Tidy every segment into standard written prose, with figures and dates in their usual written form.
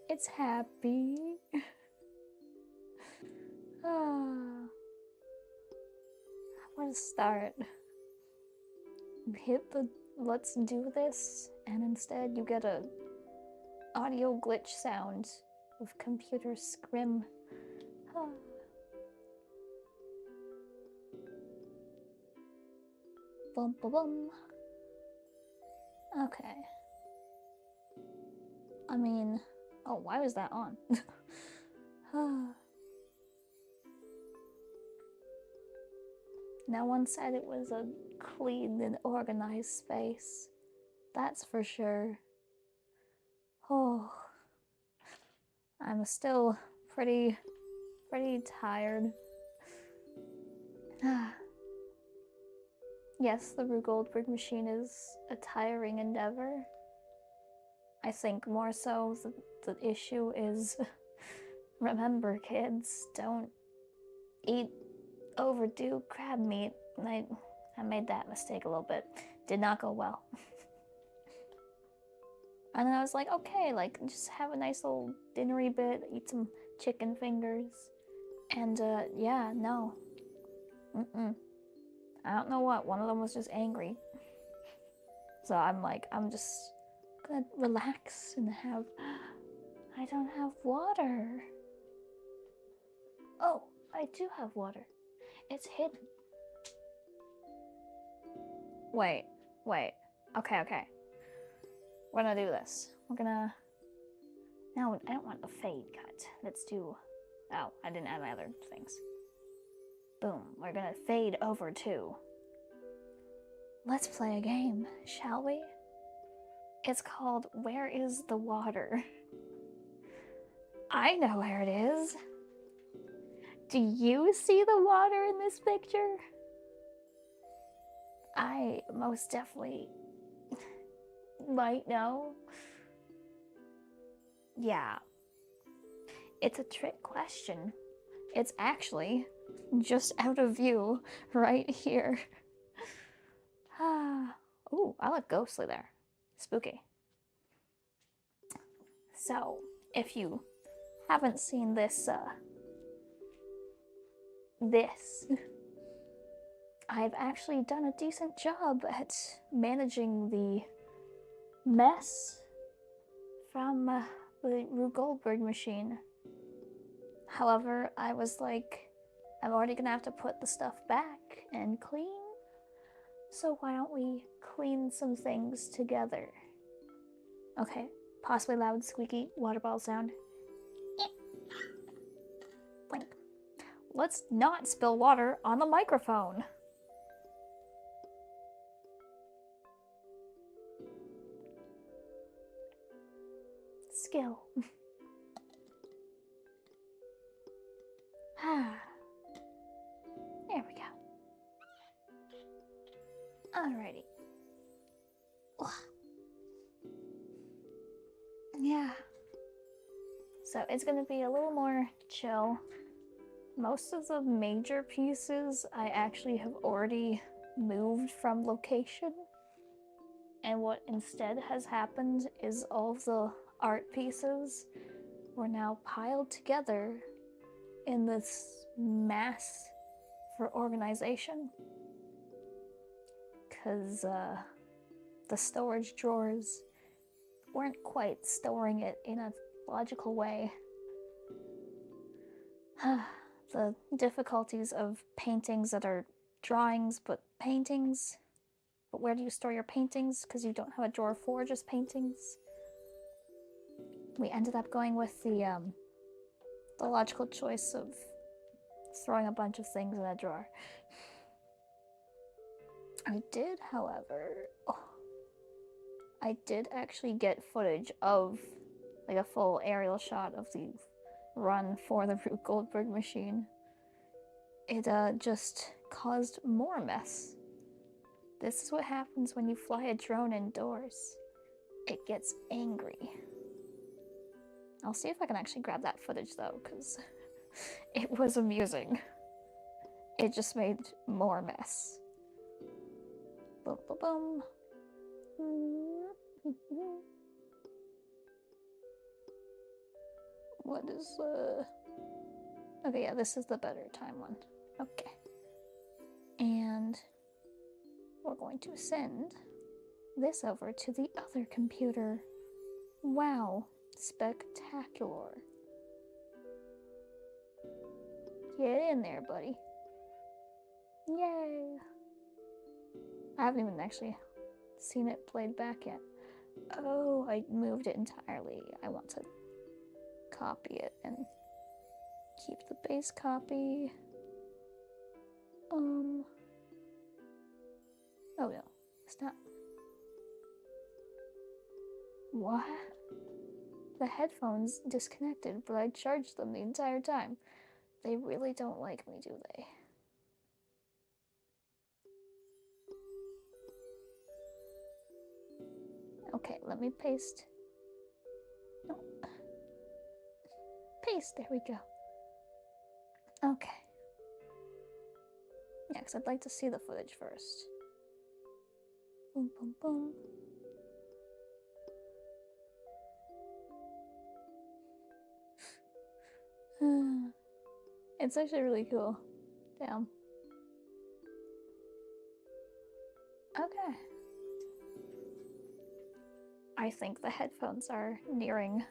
It's happy. Where to start? You hit the let's do this, and instead you get a audio glitch sound of computer scrim. Bum ba bum. Okay. I mean, oh, why was that on? No one said it was a clean and organized space. That's for sure. Oh, I'm still pretty tired. Yes, the Rue Goldberg machine is a tiring endeavor. I think more so the issue is, remember kids, don't eat overdue crab meat. I made that mistake a little bit. Did not go well. And then I was like, okay, like just have a nice little dinnery bit, eat some chicken fingers. And yeah, no. I don't know what, one of them was just angry. So I'm like, I'm just gonna relax and have, I don't have water. Oh, I do have water. It's hidden. Wait. Okay. We're gonna do this. We're gonna, no, I don't want the fade cut. Let's do, oh, I didn't add my other things. Boom, we're gonna fade over to, let's play a game, shall we? It's called Where is the Water? I know where it is. Do you see the water in this picture? I most definitely might know. Yeah. It's a trick question. It's actually just out of view right here. Ooh, I look ghostly there. Spooky. So, if you haven't seen this, I've actually done a decent job at managing the mess from the Rue Goldberg machine. However, I was like, I'm already gonna have to put the stuff back and clean, so why don't we clean some things together? Okay, possibly loud, squeaky water bottle sound. Blink. Let's not spill water on the microphone. Skill. There we go. Alrighty. Yeah. So it's gonna be a little more chill. Most of the major pieces I actually have already moved from location. And what instead has happened is all of the art pieces were now piled together in this mass for organization. Because the storage drawers weren't quite storing it in a logical way. The difficulties of paintings that are drawings but paintings. But where do you store your paintings? Because you don't have a drawer for just paintings. We ended up going with the logical choice of throwing a bunch of things in a drawer. I did, however, I did actually get footage of like a full aerial shot of the run for the Rue Goldberg machine. It just caused more mess. This is what happens when you fly a drone indoors. It gets angry. I'll see if I can actually grab that footage though, because it was amusing. It just made more mess. Boom, boom, boom. What is, okay, yeah, this is the better time one. Okay. And we're going to send this over to the other computer. Wow, spectacular. Get in there, buddy. Yay! I haven't even actually seen it played back yet. Oh, I moved it entirely. I want to copy it and keep the base copy. Oh no, stop. What? The headphones disconnected, but I charged them the entire time. They really don't like me, do they? Okay, let me paste. No. Paste, there we go. Okay. Yeah, because I'd like to see the footage first. Boom, boom, boom. It's actually really cool. Damn. Okay. I think the headphones are nearing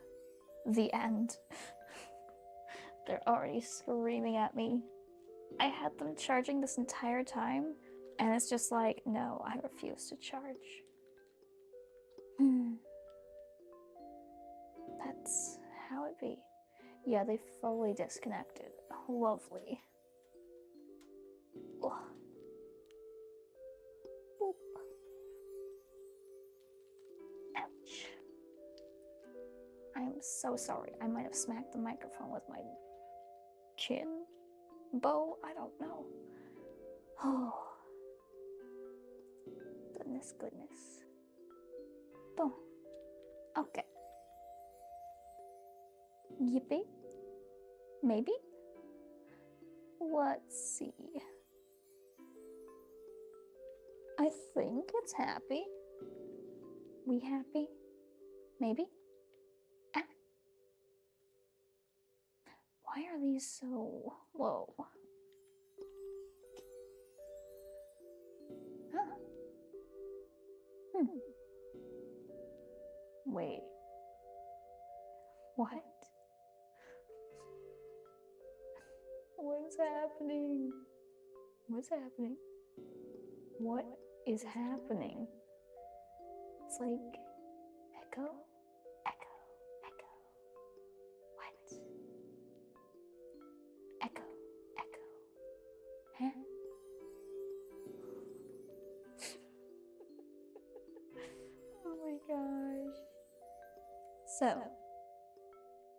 the end. They're already screaming at me. I had them charging this entire time, and it's just like, no, I refuse to charge. That's how it be. Yeah, they fully disconnected. Lovely. Ugh. Boop. Ouch. I'm so sorry. I might have smacked the microphone with my chin, bow, I don't know. Oh. Goodness, goodness. Boom. Okay. Yippee? Maybe? Let's see. I think it's happy. We happy? Maybe? Ah. Why are these so low? Huh? Wait. What? What's happening? What's happening? What is happening? It's like echo, echo, echo. What? Echo, echo. Huh? Oh my gosh. So,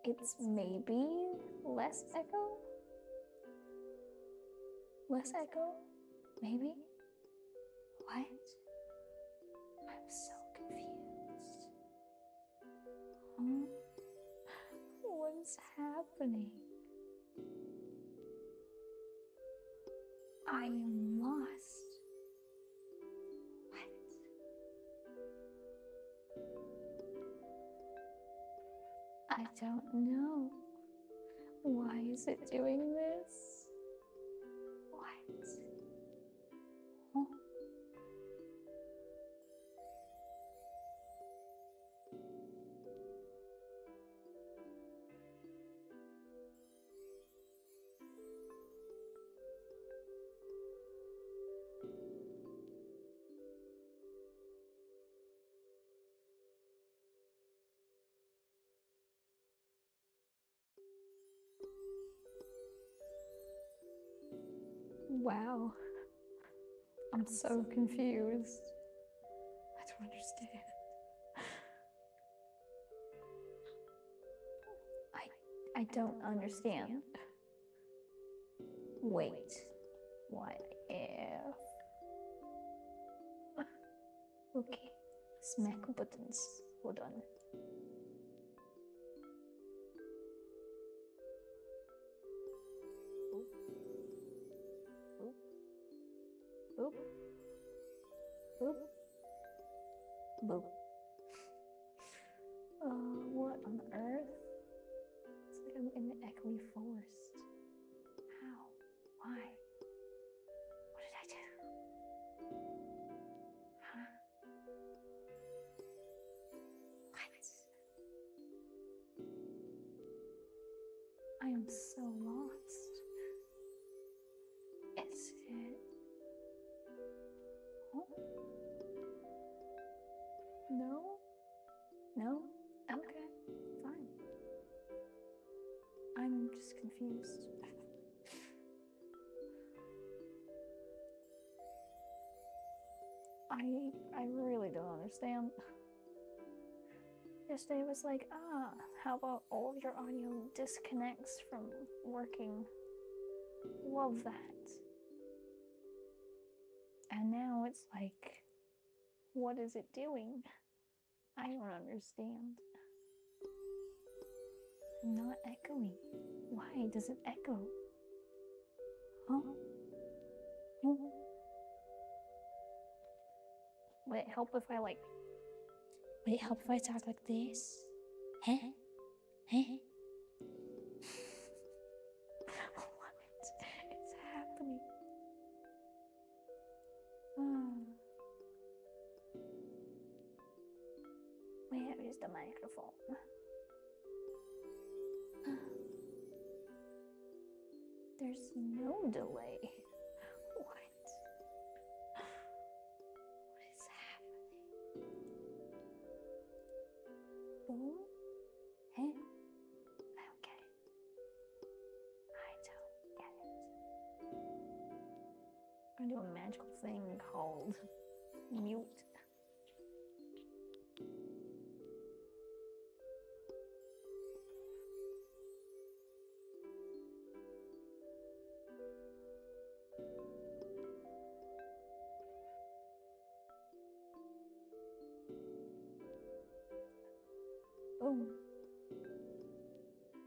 it's maybe less echo? Less echo? Maybe? What? I'm so confused. Huh? What's happening? I am lost. What? I don't know. Why is it doing this? What? Huh? Wow. I'm so confused. I don't understand. I don't understand. Wait. What if... Okay. Smack buttons. Hold on. Boop. Boop. Boop. What on earth? It's I am so lost. Is it? Oh. No? No? Okay, fine. I'm just confused. I really don't understand. Yesterday it was like, how about all of your audio disconnects from working? Love that. And now it's like, what is it doing? I don't understand. Not echoing. Why does it echo? Huh? Would it help if I talk like this? Huh? Huh? What is happening? Where is the microphone? There's no delay. What? What is happening? Boom? Hey? I don't get it. I don't get it. I do a magical thing called mute. Boom.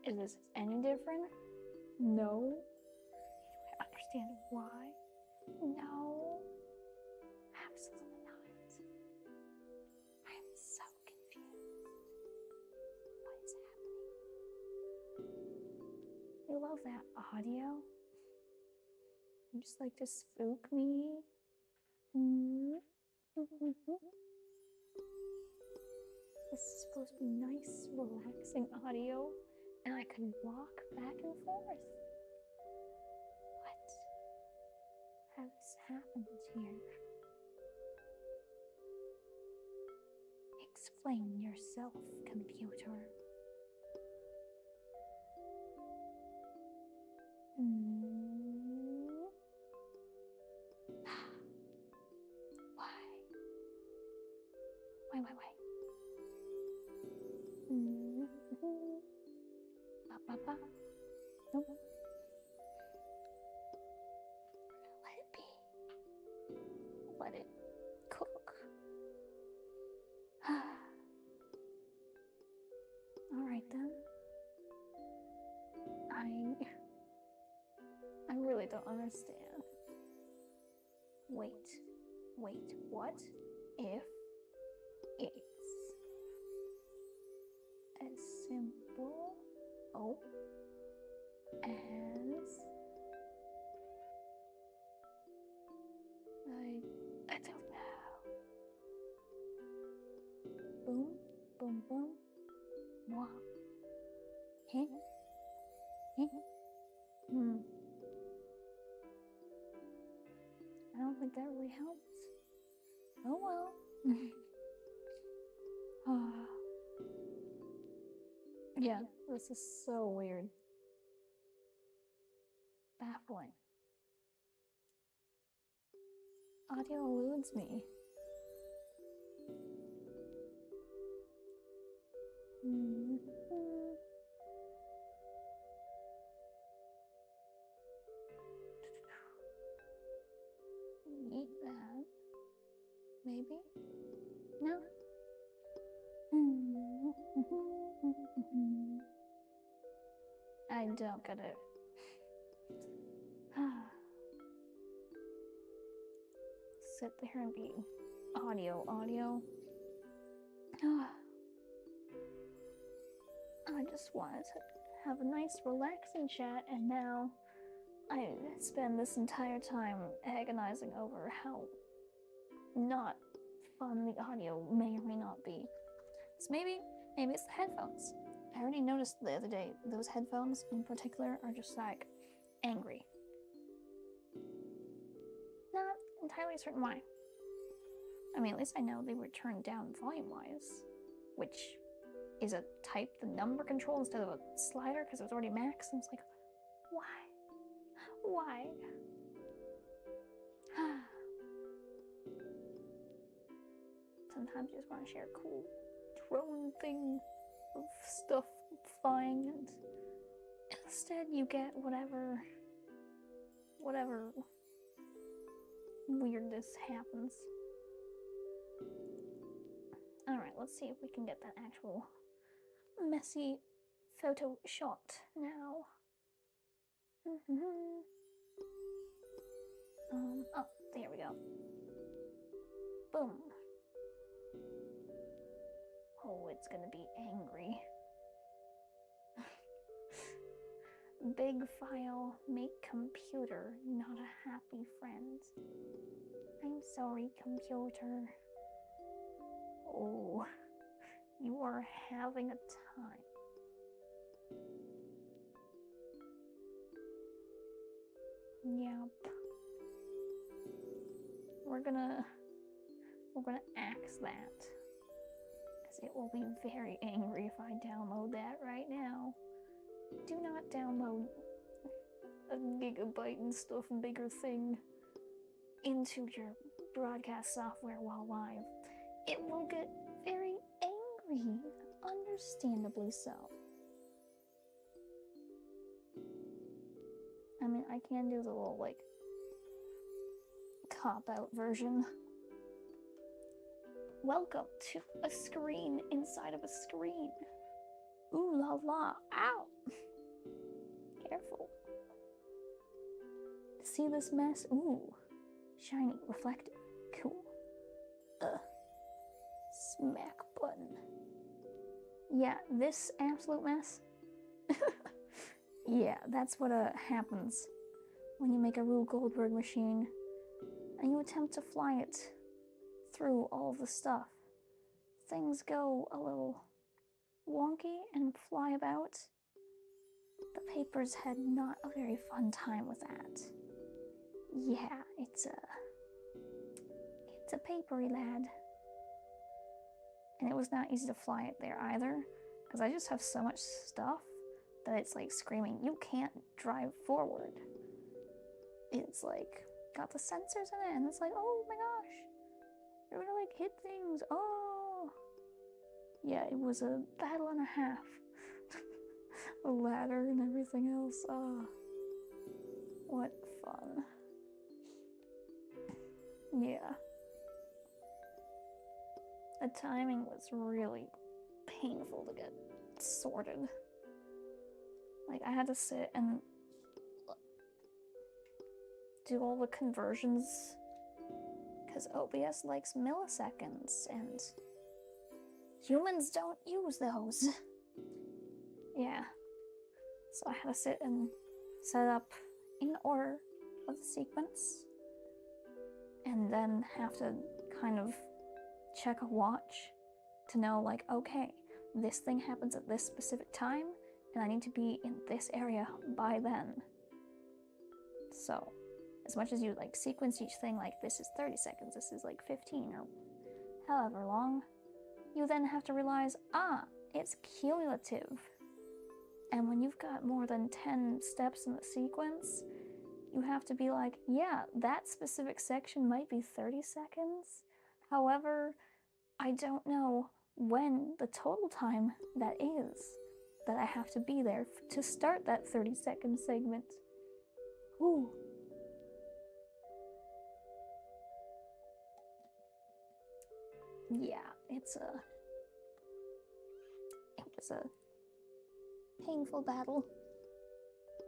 Is this any different? No. I understand why. No. Absolutely not. I'm so confused. What is happening? You love that audio? You just like to spook me? This is supposed to be nice, relaxing audio, and I can walk back and forth. What has happened here? Explain yourself, computer. Why? Nope. Let it be. Let it cook. Alright then. I really don't understand. Wait, what if it's as simple as I don't know. Boom, boom, boom. Wah. Heh. I don't think that really helps. Oh well. Yeah, this is so weird. Baffling. Audio eludes me. Eat that. Maybe? No? I don't get it. Sit there and be audio. I just wanted to have a nice relaxing chat, and now I spend this entire time agonizing over how not fun the audio may or may not be. So maybe it's the headphones. I already noticed the other day, those headphones in particular are just like angry. Not entirely certain why. I mean, at least I know they were turned down volume-wise, which is a type the number control instead of a slider because it was already max, and it's like, why? Why? Sometimes you just want to share a cool drone thing of stuff flying, and instead you get whatever weirdness happens. Alright, let's see if we can get that actual messy photo shot now. Oh, there we go. Boom. Oh, it's gonna be angry. Big file, make computer, not a happy friend. I'm sorry, computer. Oh, you are having a time. Yep. We're gonna axe that, because it will be very angry if I download that right now. Do not download a gigabyte and stuff bigger thing into your broadcast software while live. It will get very angry, understandably so. I mean, I can do the little, like, cop-out version. Welcome to a screen inside of a screen. Ooh la la, ow! Careful. See this mess? Ooh, shiny, reflective, cool. Smack button. Yeah, this absolute mess. Yeah, that's what happens when you make a Rue Goldberg machine and you attempt to fly it through all of the stuff. Things go a little wonky and fly about. The papers had not a very fun time with that. Yeah, it's a papery lad. And it was not easy to fly it there either, because I just have so much stuff that it's like screaming, you can't drive forward. It's like, got the sensors in it, and it's like, oh my gosh, you're gonna like hit things, oh. Yeah, it was a battle and a half. A ladder and everything else, oh. What fun. Yeah. The timing was really painful to get sorted. Like, I had to sit and do all the conversions because OBS likes milliseconds and humans don't use those. Yeah. So I had to sit and set up in order of the sequence and then have to kind of check a watch to know, like, okay, this thing happens at this specific time and I need to be in this area by then. So as much as you like sequence each thing, like this is 30 seconds, this is like 15 or however long, you then have to realize, it's cumulative. And when you've got more than 10 steps in the sequence, you have to be like, yeah, that specific section might be 30 seconds. However, I don't know when the total time that is that I have to be there to start that 30-second segment. Ooh. Yeah, it was a painful battle.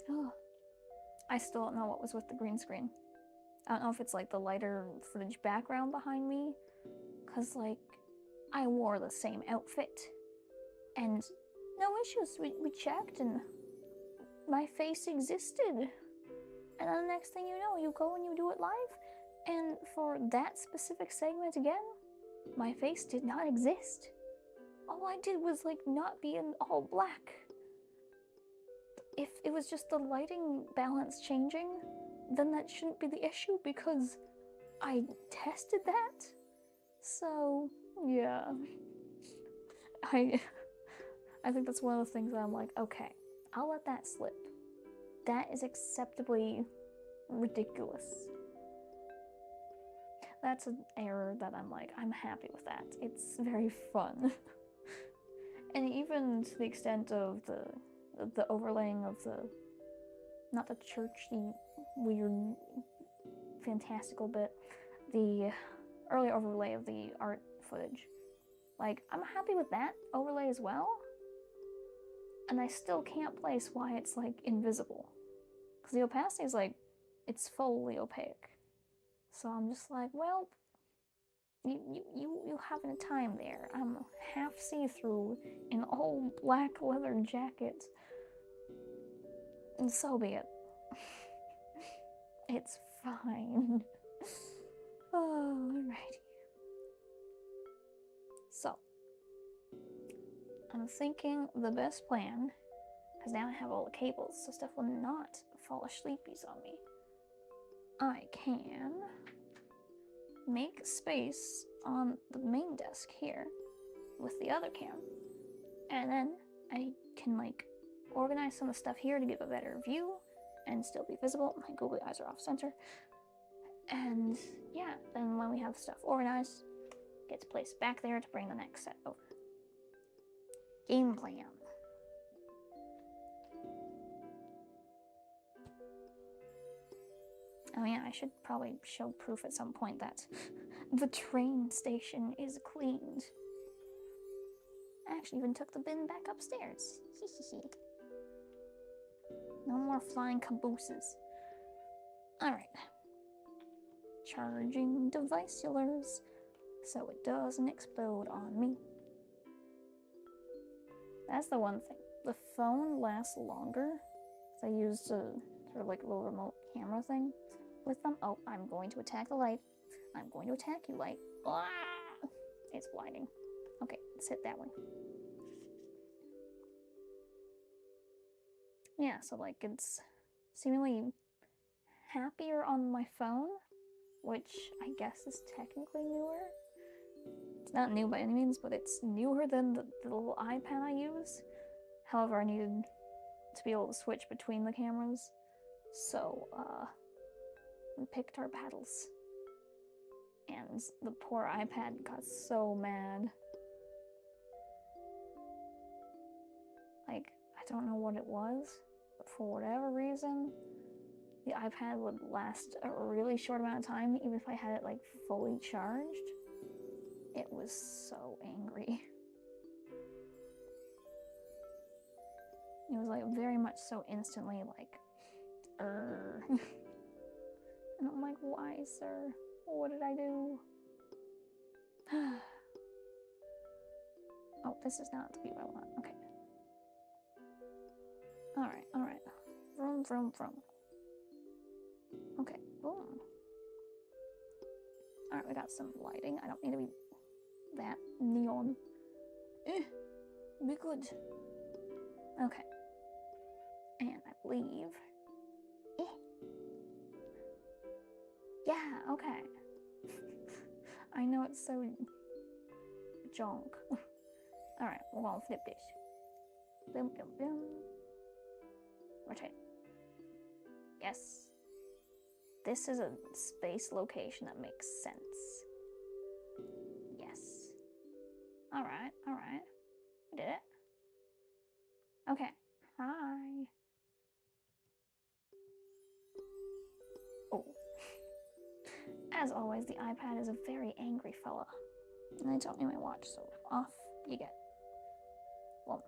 Oh. I still don't know what was with the green screen. I don't know if it's like the lighter footage background behind me, cause like I wore the same outfit and no issues. We checked and my face existed. And then the next thing you know, you go and you do it live, and for that specific segment again, my face did not exist. all I did was like not be in all black. If it was just the lighting balance changing, then that shouldn't be the issue because I tested that. So, yeah. I think that's one of the things that I'm like, okay, I'll let that slip. That is acceptably ridiculous. That's an error that I'm like, I'm happy with that. It's very fun. And even to the extent of the overlaying of the, not the churchy, weird, fantastical bit, the early overlay of the art footage. Like, I'm happy with that overlay as well. And I still can't place why it's, like, invisible. Because the opacity is, like, it's fully opaque. So I'm just like, well, you having a time there. I'm half see-through in all black leather jacket. And so be it. It's fine. Alrighty. So, I'm thinking the best plan, because now I have all the cables, so stuff will not fall asleepies on me. I can make space on the main desk here with the other cam, and then I can like organize some of the stuff here to give a better view and still be visible. My googly eyes are off center. And yeah, then when we have stuff organized, it gets placed back there to bring the next set over. Game plan. Oh yeah, I should probably show proof at some point that the train station is cleaned. I actually even took the bin back upstairs. No more flying cabooses. Alright. Charging device-ulars so it doesn't explode on me. That's the one thing. The phone lasts longer. I used a sort of like a little remote camera thing with them. Oh, I'm going to attack the light. I'm going to attack you, light. Ah! It's blinding. Okay, let's hit that one. Yeah, so like it's seemingly happier on my phone, which I guess is technically newer. It's not new by any means, but it's newer than the little iPad I use. However, I needed to be able to switch between the cameras, so we picked our battles. And the poor iPad got so mad. Like, I don't know what it was, but for whatever reason, the iPad would last a really short amount of time, even if I had it like fully charged. It was so angry. It was like very much so instantly like, And I'm like, why, sir? What did I do? Oh, this is not the view I want. Okay. Alright, alright. Vroom, vroom, vroom. Okay, boom. Alright, we got some lighting. I don't need to be that neon. Be good. Okay. And I believe... Yeah, okay. I know it's so... junk. Alright, we're gonna flip this. Boom, boom, boom. Rotate. Yes. This is a space location that makes sense. Yes. Alright, alright. We did it. Okay. Hi. Oh. As always, the iPad is a very angry fella. And I don't need my watch, so off you get. Well.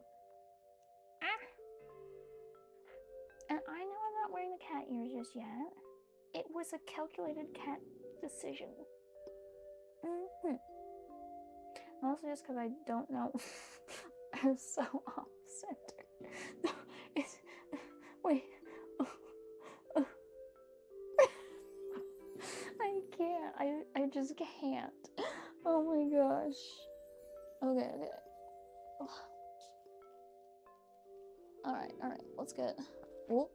Ah! And I know I'm not wearing the cat ears just yet. It was a calculated cat decision. Also just because I don't know. I'm so off-center. Wait. I can't. I just can't. Oh my gosh. Okay, okay. Alright, let's get... Whoop.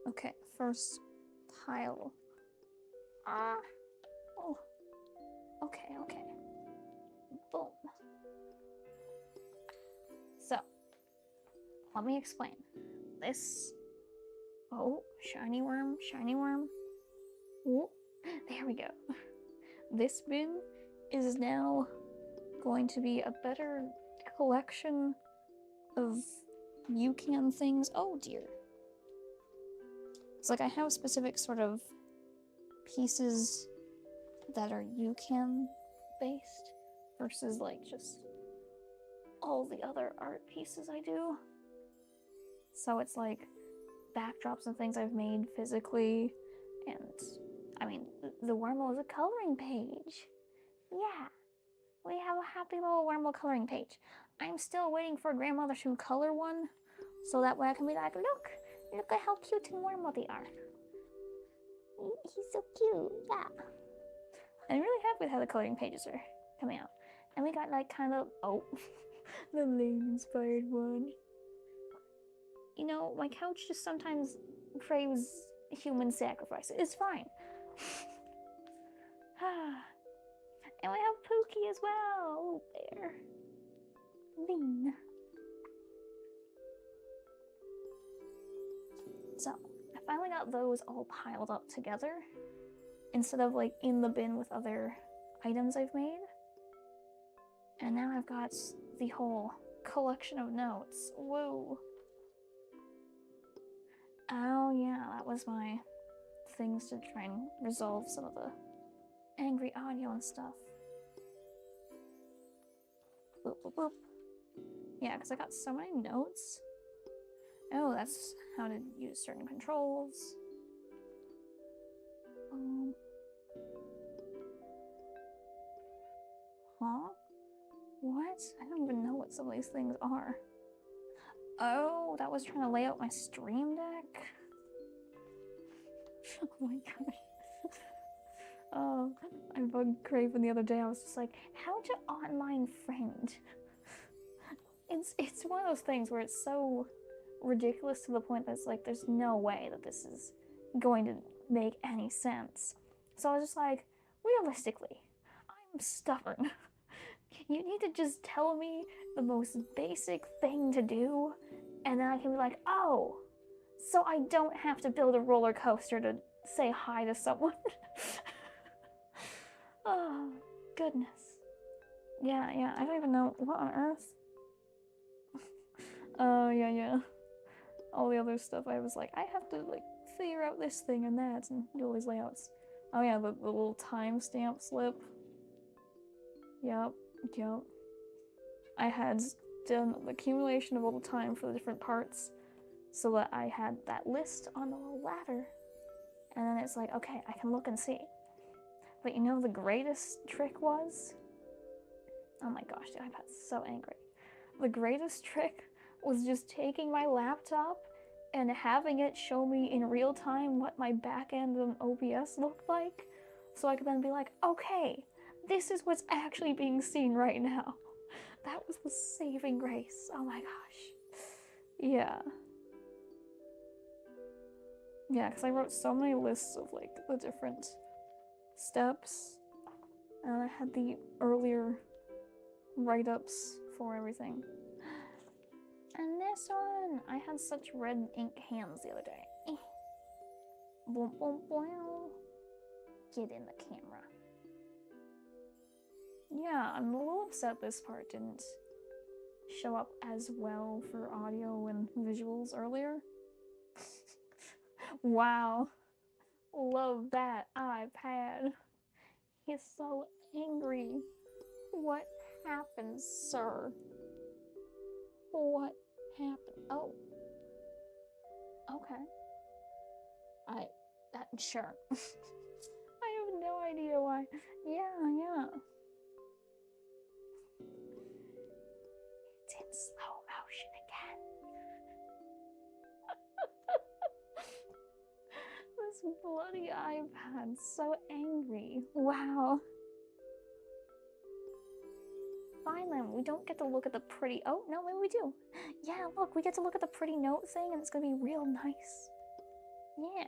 Okay, first pile. Ah! Oh. Okay. Boom. So, let me explain. This... Oh, shiny worm. Oh, there we go. This bin is now going to be a better collection of Yucan things. Oh dear. It's like I have specific sort of pieces that are Yucan based versus like just all the other art pieces I do. So it's like backdrops and things I've made physically, and I mean, the wormhole is a coloring page. Yeah, we have a happy little wormhole coloring page. I'm still waiting for grandmother to color one, so that way I can be like, look at how cute and wormhole they are. He's so cute, yeah. I'm really happy with how the coloring pages are coming out. And we got like kind of, oh, the lame inspired one. You know, my couch just sometimes craves human sacrifice. It's fine. And we have Pookie as well. Oh, there. Bean. So, I finally got those all piled up together instead of like in the bin with other items I've made. And now I've got the whole collection of notes. Whoa. Oh yeah, that was my things to try and resolve some of the angry audio and stuff. Boop, boop, boop. Yeah, because I got so many notes. Oh, that's how to use certain controls. Huh? What? I don't even know what some of these things are. Oh, that was trying to lay out my stream deck? Oh my gosh. Oh, I bugged Craven the other day. I was just like, how to online friend? It's one of those things where it's so ridiculous to the point that it's like, there's no way that this is going to make any sense. So I was just like, realistically, I'm stubborn. You need to just tell me the most basic thing to do, and then I can be like, oh, so I don't have to build a roller coaster to say hi to someone. Oh, goodness. Yeah, I don't even know what on earth. Oh, yeah. All the other stuff, I was like, I have to, like, figure out this thing and that, and do all these layouts. Oh yeah, the little timestamp slip. Yep. I had done the accumulation of all the time for the different parts, so that I had that list on the little ladder. And then it's like, okay, I can look and see. But you know the greatest trick was? Oh my gosh, the iPad's so angry. The greatest trick was just taking my laptop and having it show me in real time what my back end of OBS looked like. So I could then be like, okay, this is what's actually being seen right now. That was the saving grace. Oh my gosh. Yeah. Yeah, because I wrote so many lists of like the different steps. And I had the earlier write-ups for everything. And this one, I had such red ink hands the other day. Boom, boom, boom. Get in the camera. Yeah, I'm a little upset this part didn't show up as well for audio and visuals earlier. Wow. Love that iPad. He's so angry. What happened, sir? What happened? Oh. Okay. Sure. I have no idea why. Yeah. It's in slow motion again. This bloody iPad, so angry. Wow. Finally. them. We don't get to look at the pretty, oh, no, maybe we do. Yeah, look, we get to look at the pretty note thing and it's gonna be real nice. Yeah.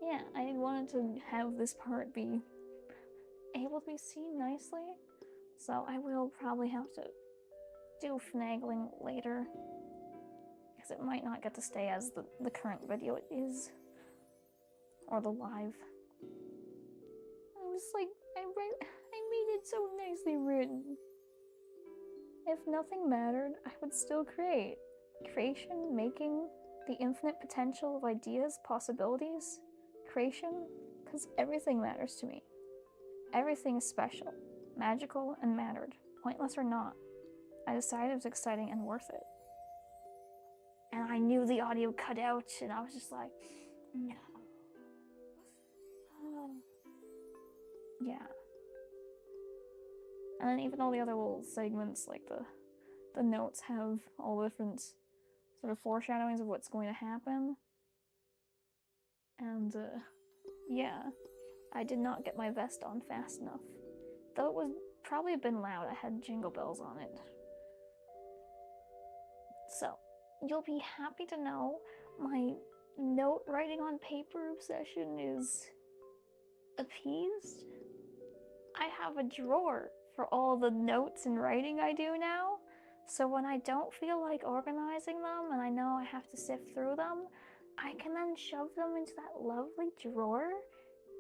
Yeah, I wanted to have this part be able to be seen nicely, so I will probably have to do finagling later, because it might not get to stay as the current video is, or the live. I was like, I made it so nicely written. If nothing mattered, I would still create. Creation, making, the infinite potential of ideas, possibilities. Creation, because everything matters to me. Everything is special, magical, and mattered, pointless or not. I decided it was exciting and worth it. And I knew the audio cut out, and I was just like, no. Yeah. And then even all the other little segments, like the notes have all the different sort of foreshadowings of what's going to happen. And, yeah. I did not get my vest on fast enough. Though it would probably have been loud, I had jingle bells on it. So, you'll be happy to know my note writing on paper obsession is appeased. I have a drawer for all the notes and writing I do now, so when I don't feel like organizing them and I know I have to sift through them, I can then shove them into that lovely drawer,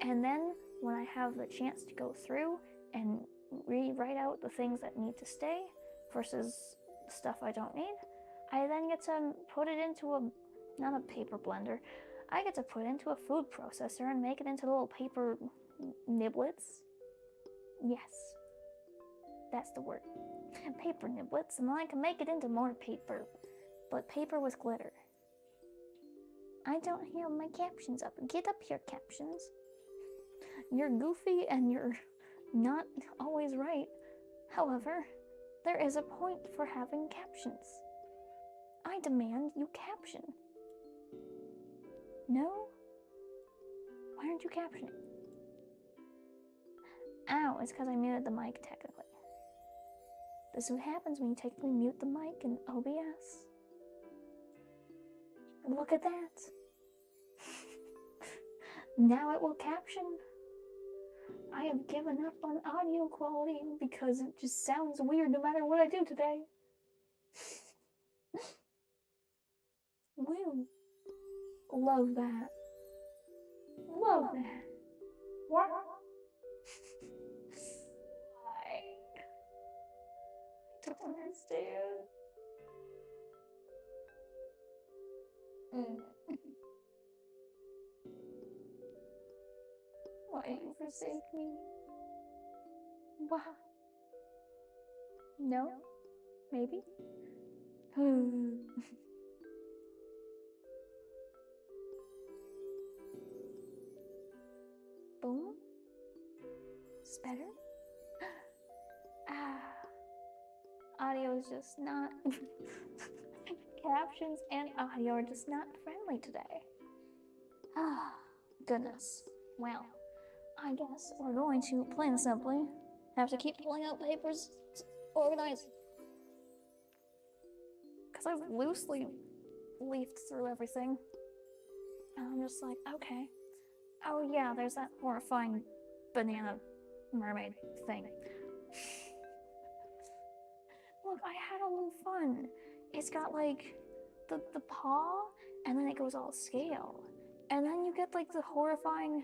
and then when I have the chance to go through and rewrite out the things that need to stay versus the stuff I don't need, I then get to put it into not a paper blender, I get to put it into a food processor and make it into little paper niblets. Yes, that's the word. Paper niblets, and then I can make it into more paper, but paper with glitter. I don't have my captions up. Get up here, captions. You're goofy and you're not always right. However, there is a point for having captions. I demand you caption. No? Why aren't you captioning? Ow, it's because I muted the mic technically. This is what happens when you technically mute the mic in OBS. Look at that. Now it will caption. I have given up on audio quality because it just sounds weird no matter what I do today. Woo. Love that. Love that. What? Why? I don't understand. Why you forsake me? Wow. No? Maybe? Boom? Is better? Audio is just not... Captions and audio are just not friendly today. Goodness. Well, I guess we're going to, plain and simply, have to keep pulling out papers to organize. Because I've loosely leafed through everything. And I'm just like, okay. Oh yeah, there's that horrifying banana mermaid thing. Look, I had a little fun. It's got like the paw, and then it goes all scale. And then you get like the horrifying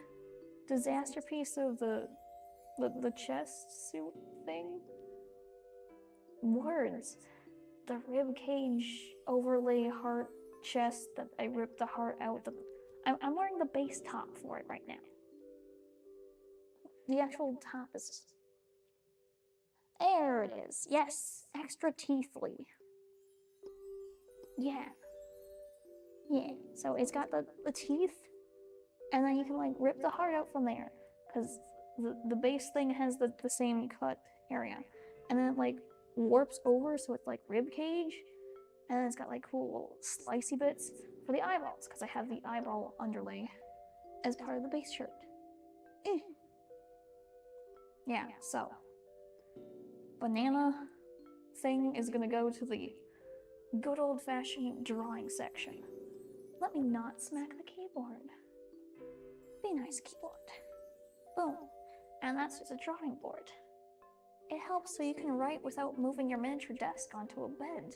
disaster piece of the chest suit thing. Words. The rib cage overlay heart chest that I ripped the heart out. I'm wearing the base top for it right now. The actual top is... There it is. Yes, extra teethly. Yeah. Yeah, so it's got the teeth, and then you can like rip the heart out from there, because the base thing has the same cut area, and then it like warps over, so it's like rib cage, and then it's got like cool slicey bits for the eyeballs, because I have the eyeball underlay as part of the base shirt. Yeah, so banana thing is gonna go to the good old-fashioned drawing section. Let me not smack the keyboard. Be nice, keyboard. Boom. And that's just a drawing board. It helps so you can write without moving your miniature desk onto a bed.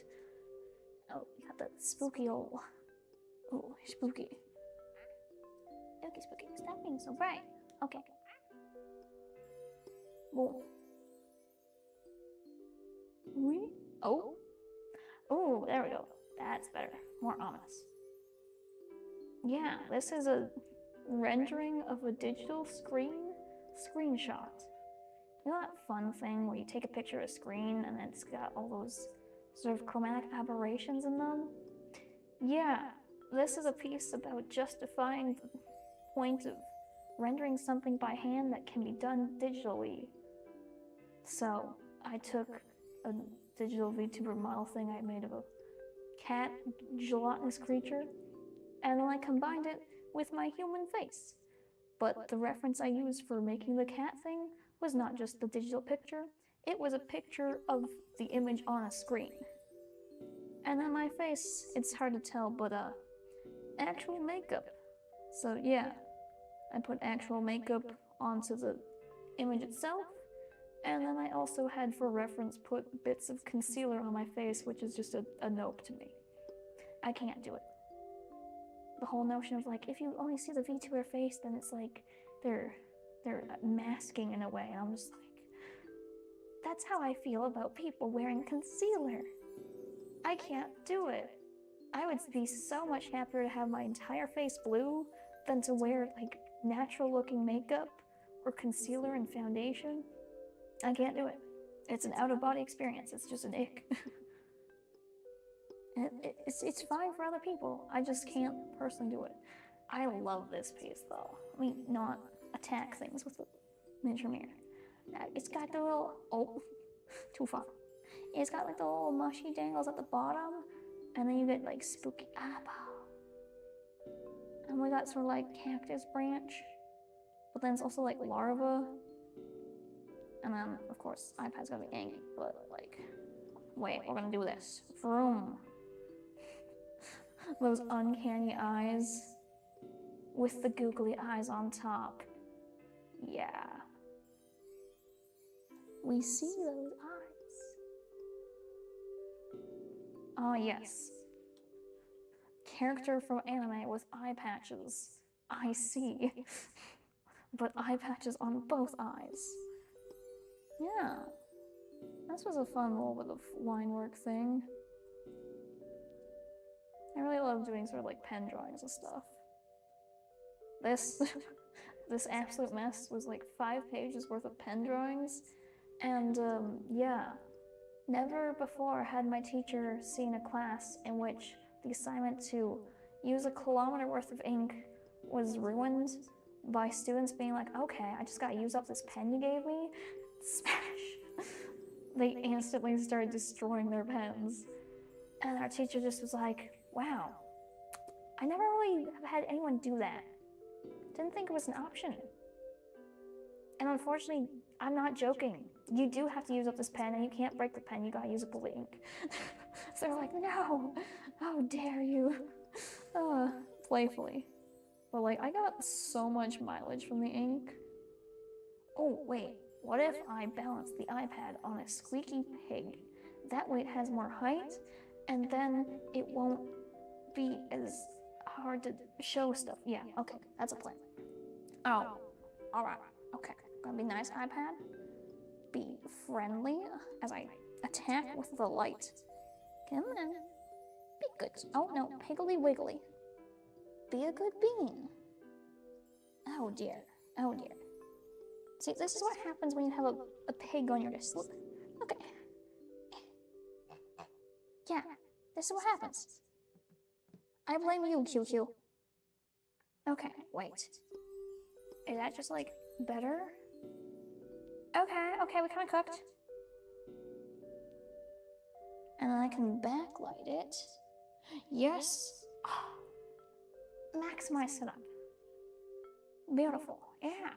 Oh, you got that spooky old... Ooh, spooky. Spooky, spooky. Stop being so bright. Okay. Boom. Oh. Oh, there we go. That's better. More ominous. Yeah, this is a rendering of a digital screenshot. You know that fun thing where you take a picture of a screen and it's got all those sort of chromatic aberrations in them? Yeah, this is a piece about justifying the point of rendering something by hand that can be done digitally. So, I took a digital VTuber model thing I made of a cat gelatinous creature, and then I combined it with my human face. But the reference I used for making the cat thing was not just the digital picture, it was a picture of the image on a screen. And then my face, it's hard to tell, but actual makeup. So yeah, I put actual makeup onto the image itself, and then I also had, for reference, put bits of concealer on my face, which is just a nope to me. I can't do it. The whole notion of like, if you only see the VTuber face, then it's like they're masking in a way, and I'm just like, that's how I feel about people wearing concealer. I can't do it. I would be so much happier to have my entire face blue than to wear like natural looking makeup or concealer and foundation. I can't do it. It's an out-of-body experience. It's just an ick. It's fine for other people. I just can't personally do it. I love this piece though. I mean, not attack things with the miniature mirror. It's got the little, oh, too far. It's got like the little mushy dangles at the bottom, and then you get like spooky eyeball. And we got sort of like cactus branch, but then it's also like larva. And then, of course, iPad's gonna be angry, but like, wait, we're gonna do this. Vroom. Those uncanny eyes with the googly eyes on top. Yeah. We see those eyes. Oh yes. Character from anime with eye patches. I see. But eye patches on both eyes. Yeah. This was a fun little bit of line work thing. I really love doing sort of like pen drawings and stuff. This absolute mess was like 5 pages worth of pen drawings, and yeah. Never before had my teacher seen a class in which the assignment to use a kilometer worth of ink was ruined by students being like, okay, I just gotta use up this pen you gave me. Smash! They instantly started destroying their pens. And our teacher just was like, wow, I never really have had anyone do that. Didn't think it was an option. And unfortunately, I'm not joking. You do have to use up this pen, and you can't break the pen, you gotta use up the ink. So they're like, no, how dare you? Playfully. But like, I got so much mileage from the ink. Oh, wait, what if I balance the iPad on a squeaky pig? That way it has more height, and then it won't be as hard to show stuff. Yeah, okay, that's a plan. Oh, alright, okay. Gonna be nice, iPad. Be friendly as I attack with the light. Come on. Be good. Oh no, piggly wiggly. Be a good being. Oh dear. Oh dear. See, this is what happens when you have a pig on your desk. Look. Okay. Yeah, this is what happens. I blame you, QQ. Okay, wait. Is that just like better? Okay, we kind of cooked. And then I can backlight it. Yes. Oh, maximize setup. Beautiful, yeah.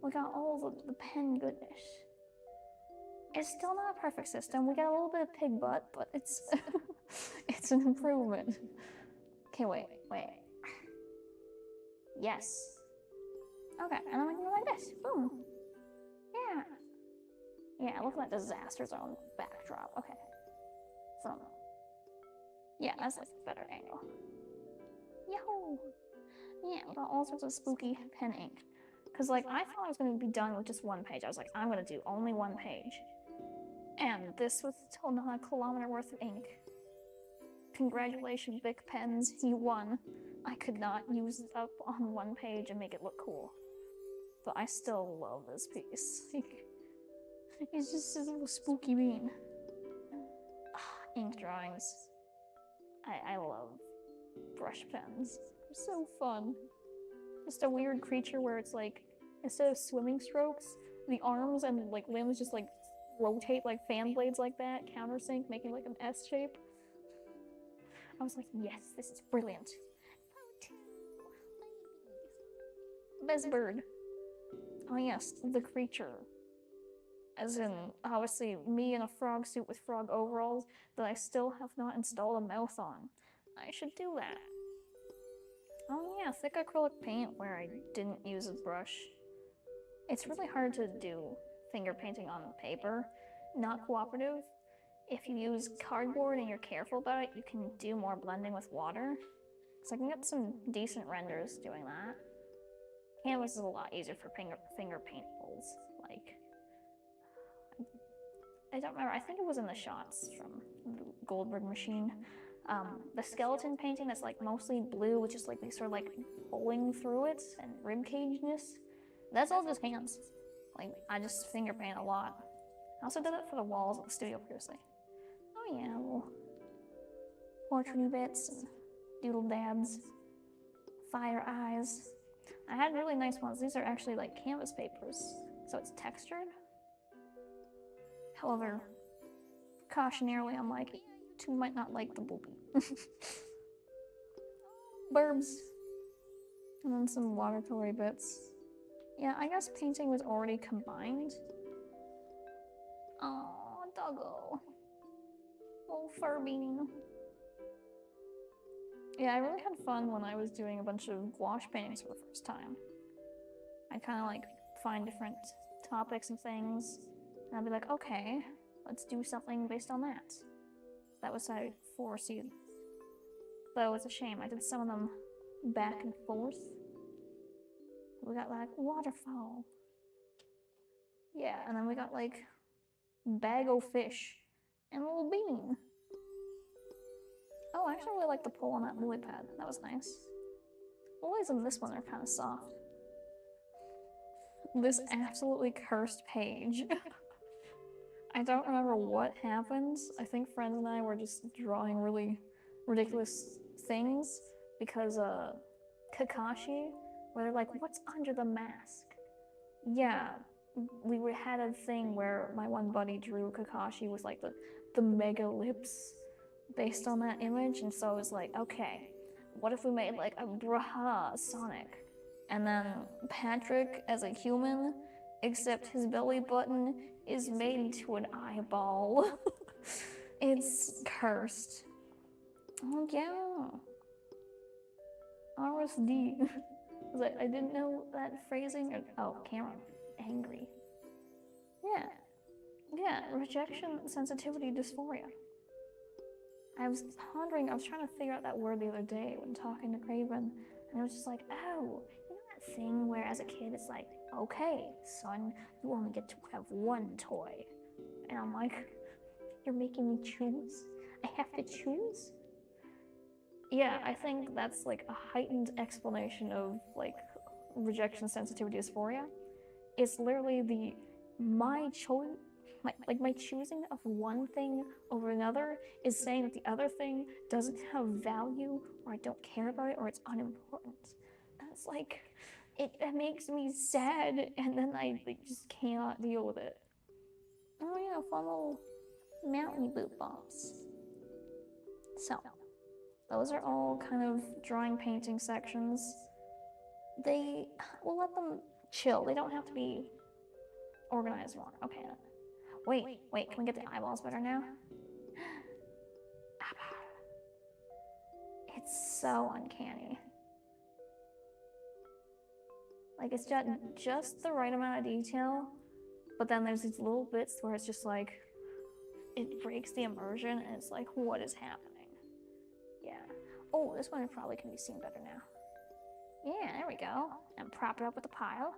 We got all the pen goodness. It's still not a perfect system. We got a little bit of pig butt, but it's it's an improvement. Okay, wait. Yes. Okay, and then we can go like this. Boom. Yeah. Yeah, look at that disaster zone backdrop. Okay. Yeah, that's like a better angle. Yahoo! Yeah, we got all sorts of spooky pen ink. Because, like, I thought I was going to be done with just one page. I was like, I'm going to do only one page. And this was still not a kilometer worth of ink. Congratulations, Bic pens, you won. I could not use it up on one page and make it look cool. But I still love this piece. It's just a little spooky bean. Ink drawings. I love brush pens. They're so fun. Just a weird creature where it's like, instead of swimming strokes, the arms and like limbs just like rotate like fan blades like that, countersink, making like an S shape. I was like, yes, this is brilliant. Best bird. Oh yes, the creature. As in, obviously, me in a frog suit with frog overalls that I still have not installed a mouth on. I should do that. Oh yeah, thick acrylic paint where I didn't use a brush. It's really hard to do finger painting on paper, not cooperative. If you use cardboard and you're careful about it, you can do more blending with water. So I can get some decent renders doing that. Canvas is a lot easier for finger paintables. Like, I don't remember, I think it was in the shots from the Goldberg machine. The skeleton painting that's like mostly blue with just like these sort of like pulling through it and ribcage-ness. That's all just hands. Like, I just finger paint a lot. I also did it for the walls of the studio previously. Oh yeah, little portrait bits and doodle dabs, fire eyes. I had really nice ones. These are actually like canvas papers, so it's textured. However, cautionarily, I'm like, you two might not like the booby. Burbs. And then some watercolor bits. Yeah, I guess painting was already combined. Oh, doggo. Little fur bean. Yeah, I really had fun when I was doing a bunch of gouache paintings for the first time. I'd kind of like find different topics and things, and I'd be like, okay, let's do something based on that. That was how I foreseed. Though it's a shame, I did some of them back and forth. We got like waterfall. Yeah, and then we got like bag o' fish and a little bean. Oh, I actually really like the pull on that lily pad. That was nice. Lilies in this one are kind of soft. This absolutely cursed page. I don't remember what happened. I think friends and I were just drawing really ridiculous things because Kakashi, where they're like, what's under the mask? Yeah, we had a thing where my one buddy drew Kakashi with like the mega lips based on that image, and so I was like, okay, what if we made like a Braha Sonic? And then Patrick as a human, except his belly button is made into an eyeball. It's cursed. Oh yeah. RSD. I didn't know that phrasing. Oh, camera. Angry. Yeah, rejection sensitivity dysphoria. I was pondering, I was trying to figure out that word the other day when talking to Craven, and it was just like, oh, you know that thing where as a kid it's like, okay, son, you only get to have one toy. And I'm like, you're making me choose? I have to choose? Yeah, I think that's like a heightened explanation of like rejection sensitivity dysphoria. It's literally my choice. My choosing of one thing over another is saying that the other thing doesn't have value, or I don't care about it, or it's unimportant. And it's like, it makes me sad, and then I just cannot deal with it. Oh yeah, fun little mountainy boot bumps. So, those are all kind of drawing painting sections. We'll let them chill. They don't have to be organized more. Okay. Wait, can we get the eyeballs better now? It's so uncanny. Like, it's just the right amount of detail, but then there's these little bits where it's just like, it breaks the immersion, and it's like, what is happening? Yeah. Oh, this one probably can be seen better now. Yeah, there we go. And prop it up with a pile.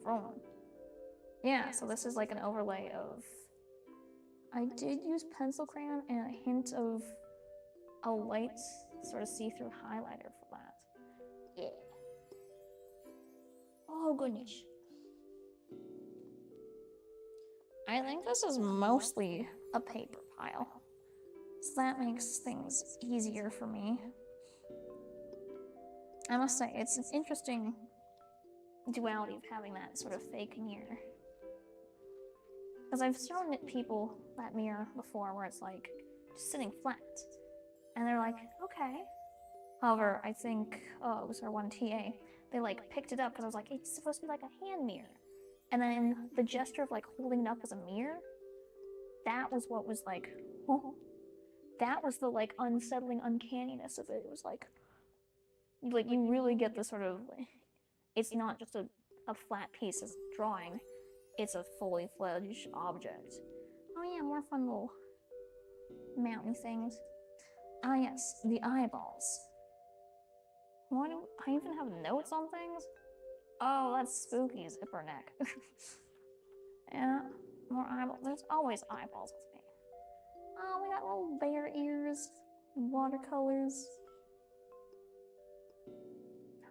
Vroom. Yeah, so this is like an overlay of... I did use pencil crayon and a hint of a light sort of see-through highlighter for that. Yeah. Oh goodness. I think this is mostly a paper pile, so that makes things easier for me. I must say, it's an interesting duality of having that sort of fake mirror. Because I've shown people that mirror before where it's like, just sitting flat. And they're like, okay. However, I think, it was our one TA, they like picked it up because I was like, it's supposed to be like a hand mirror. And then the gesture of like holding it up as a mirror, that was what was like, oh, that was the like unsettling uncanniness of it. It was like you really get the sort of, it's not just a flat piece of drawing, it's a fully fledged object. Oh yeah, more fun little mountain things. Ah yes, the eyeballs. Why do I even have notes on things? Oh, that's spooky zipper neck. Yeah, more eyeballs. There's always eyeballs with me. Oh, we got little bear ears, watercolors.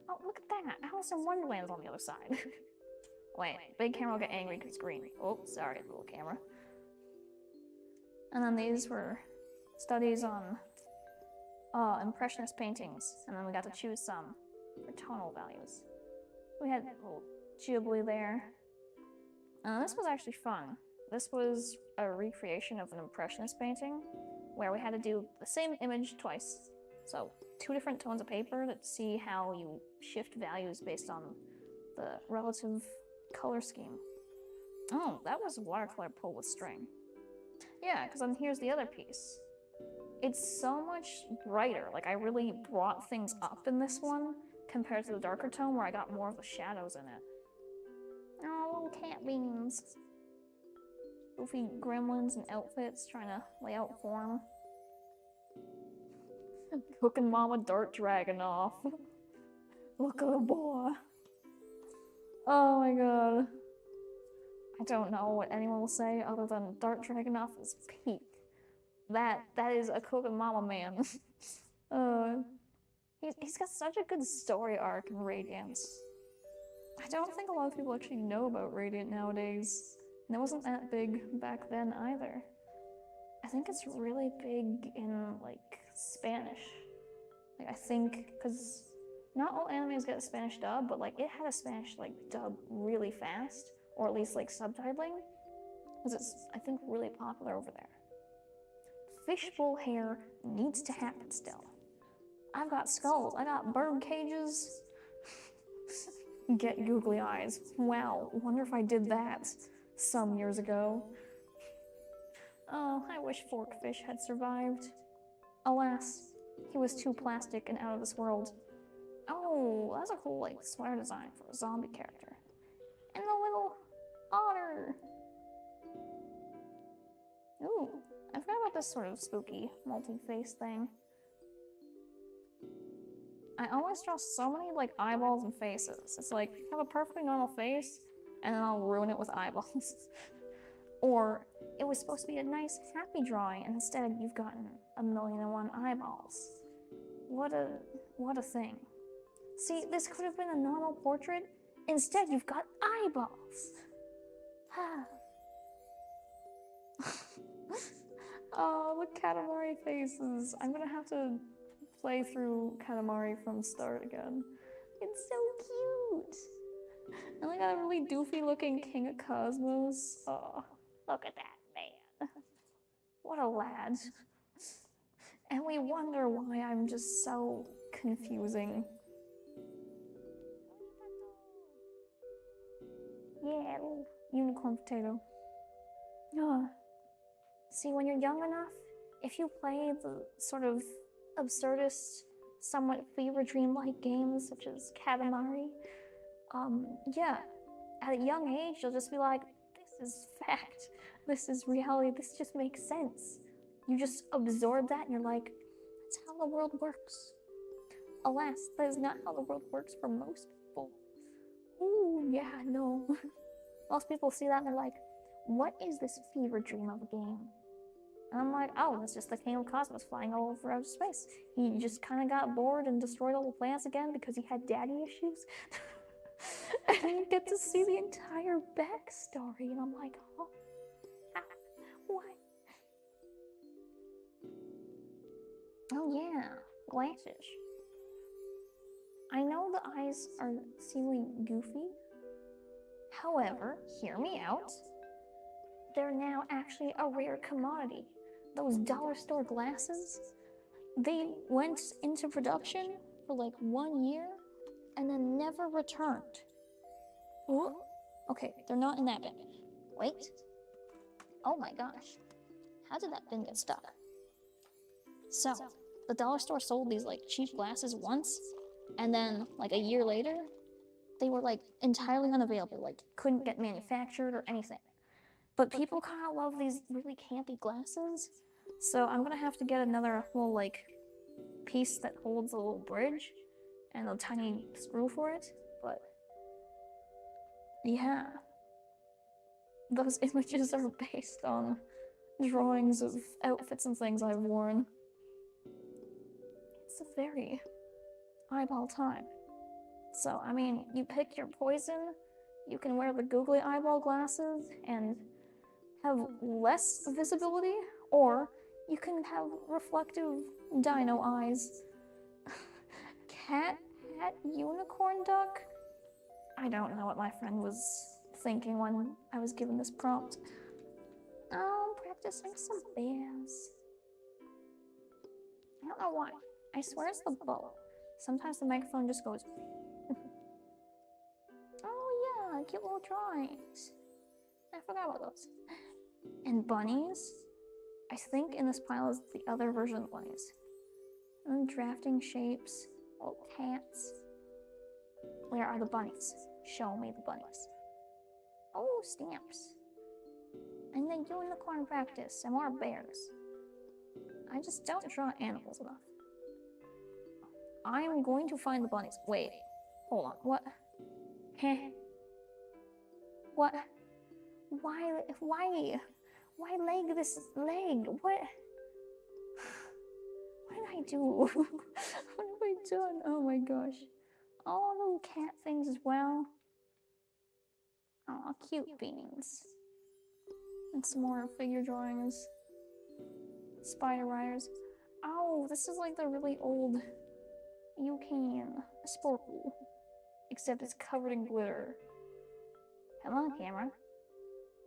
Oh, look at that. Alice in Wonderland's on the other side. Wait, big camera will get angry because it's green. Oh, sorry, little camera. And then these were studies on impressionist paintings, and then we got to choose some for tonal values. We had a little Ghibli there. This was actually fun. This was a recreation of an impressionist painting where we had to do the same image twice. So 2 different tones of paper to see how you shift values based on the relative color scheme. Oh, that was watercolor pull with string. Yeah, because then here's the other piece. It's so much brighter. Like, I really brought things up in this one compared to the darker tone where I got more of the shadows in it. Oh, little cat beans. Goofy gremlins and outfits trying to lay out form. Cooking Mama Dart Dragon off. Look at the boy. Oh my god. I don't know what anyone will say other than Dart Dragon off is peak. That is a Cooking Mama man. He's got such a good story arc in Radiance. I don't think a lot of people actually know about Radiant nowadays. And it wasn't that big back then either. I think it's really big in, like, Spanish. Like, I think, because not all animes get a Spanish dub, but, like, it had a Spanish, like, dub really fast. Or at least, like, subtitling. Because it's, I think, really popular over there. Fishbowl hair needs to happen still. I've got skulls, I got bird cages. Get googly eyes. Wow, wonder if I did that some years ago. Oh, I wish Forkfish had survived. Alas, he was too plastic and out of this world. Oh, that's a cool, like, sweater design for a zombie character. And the little otter. Ooh, I forgot about this sort of spooky multi-face thing. I always draw so many, like, eyeballs and faces. It's like, have a perfectly normal face, and then I'll ruin it with eyeballs. Or, it was supposed to be a nice, happy drawing, and instead you've gotten 1,000,001 eyeballs. What a thing. See, this could have been a normal portrait. Instead, you've got eyeballs. Oh, the Katamari faces. I'm gonna have to play through Katamari from start again. It's so cute. And I got a really doofy looking King of Cosmos. Oh, look at that man. What a lad. And we wonder why I'm just so confusing. Yeah, little unicorn potato. Yeah. See, when you're young enough, if you play the sort of absurdist, somewhat fever dream-like games such as Katamari, yeah, at a young age, you'll just be like, this is fact, this is reality, this just makes sense. You just absorb that and you're like, that's how the world works. Alas, that is not how the world works for most people. Ooh, yeah, no. Most people see that and they're like, what is this fever dream of a game? And I'm like, oh, that's just the king of cosmos flying all over outer space. He just kind of got bored and destroyed all the planets again because he had daddy issues. And then you get to see the entire backstory, and I'm like, oh, what? Oh yeah, glasses. I know the eyes are seemingly goofy. However, hear me out. They're now actually a rare commodity. Those dollar store glasses, they went into production for like 1 year and then never returned. Ooh. Okay, they're not in that bin. Wait. Oh my gosh. How did that bin get stuck? So, the dollar store sold these like cheap glasses once, and then like a year later, they were like entirely unavailable, like couldn't get manufactured or anything. But people kind of love these really campy glasses, so I'm gonna have to get another little like piece that holds a little bridge and a tiny screw for it. But yeah, those images are based on drawings of outfits and things I've worn. It's a very eyeball time. So, I mean, you pick your poison, you can wear the googly eyeball glasses and have less visibility, or you can have reflective dino eyes. Cat, unicorn, duck? I don't know what my friend was thinking when I was given this prompt. Oh, practicing some bears. I don't know why. I swear it's the bow. Sometimes the microphone just goes. Oh yeah, cute little drawings. I forgot about those. And bunnies? I think in this pile is the other version of bunnies. And drafting shapes. Oh, cats. Where are the bunnies? Show me the bunnies. Oh, stamps. And then unicorn practice, and more bears. I just don't draw animals enough. I am going to find the bunnies. Wait, hold on, what? Heh. What? Why leg this leg? What did I do? What have I done? Oh my gosh. All little cat things as well. Aw, cute beans. And some more figure drawings. Spider riders. Oh, this is like the really old Yucan Sparkle. Except it's covered in glitter. Come on, camera.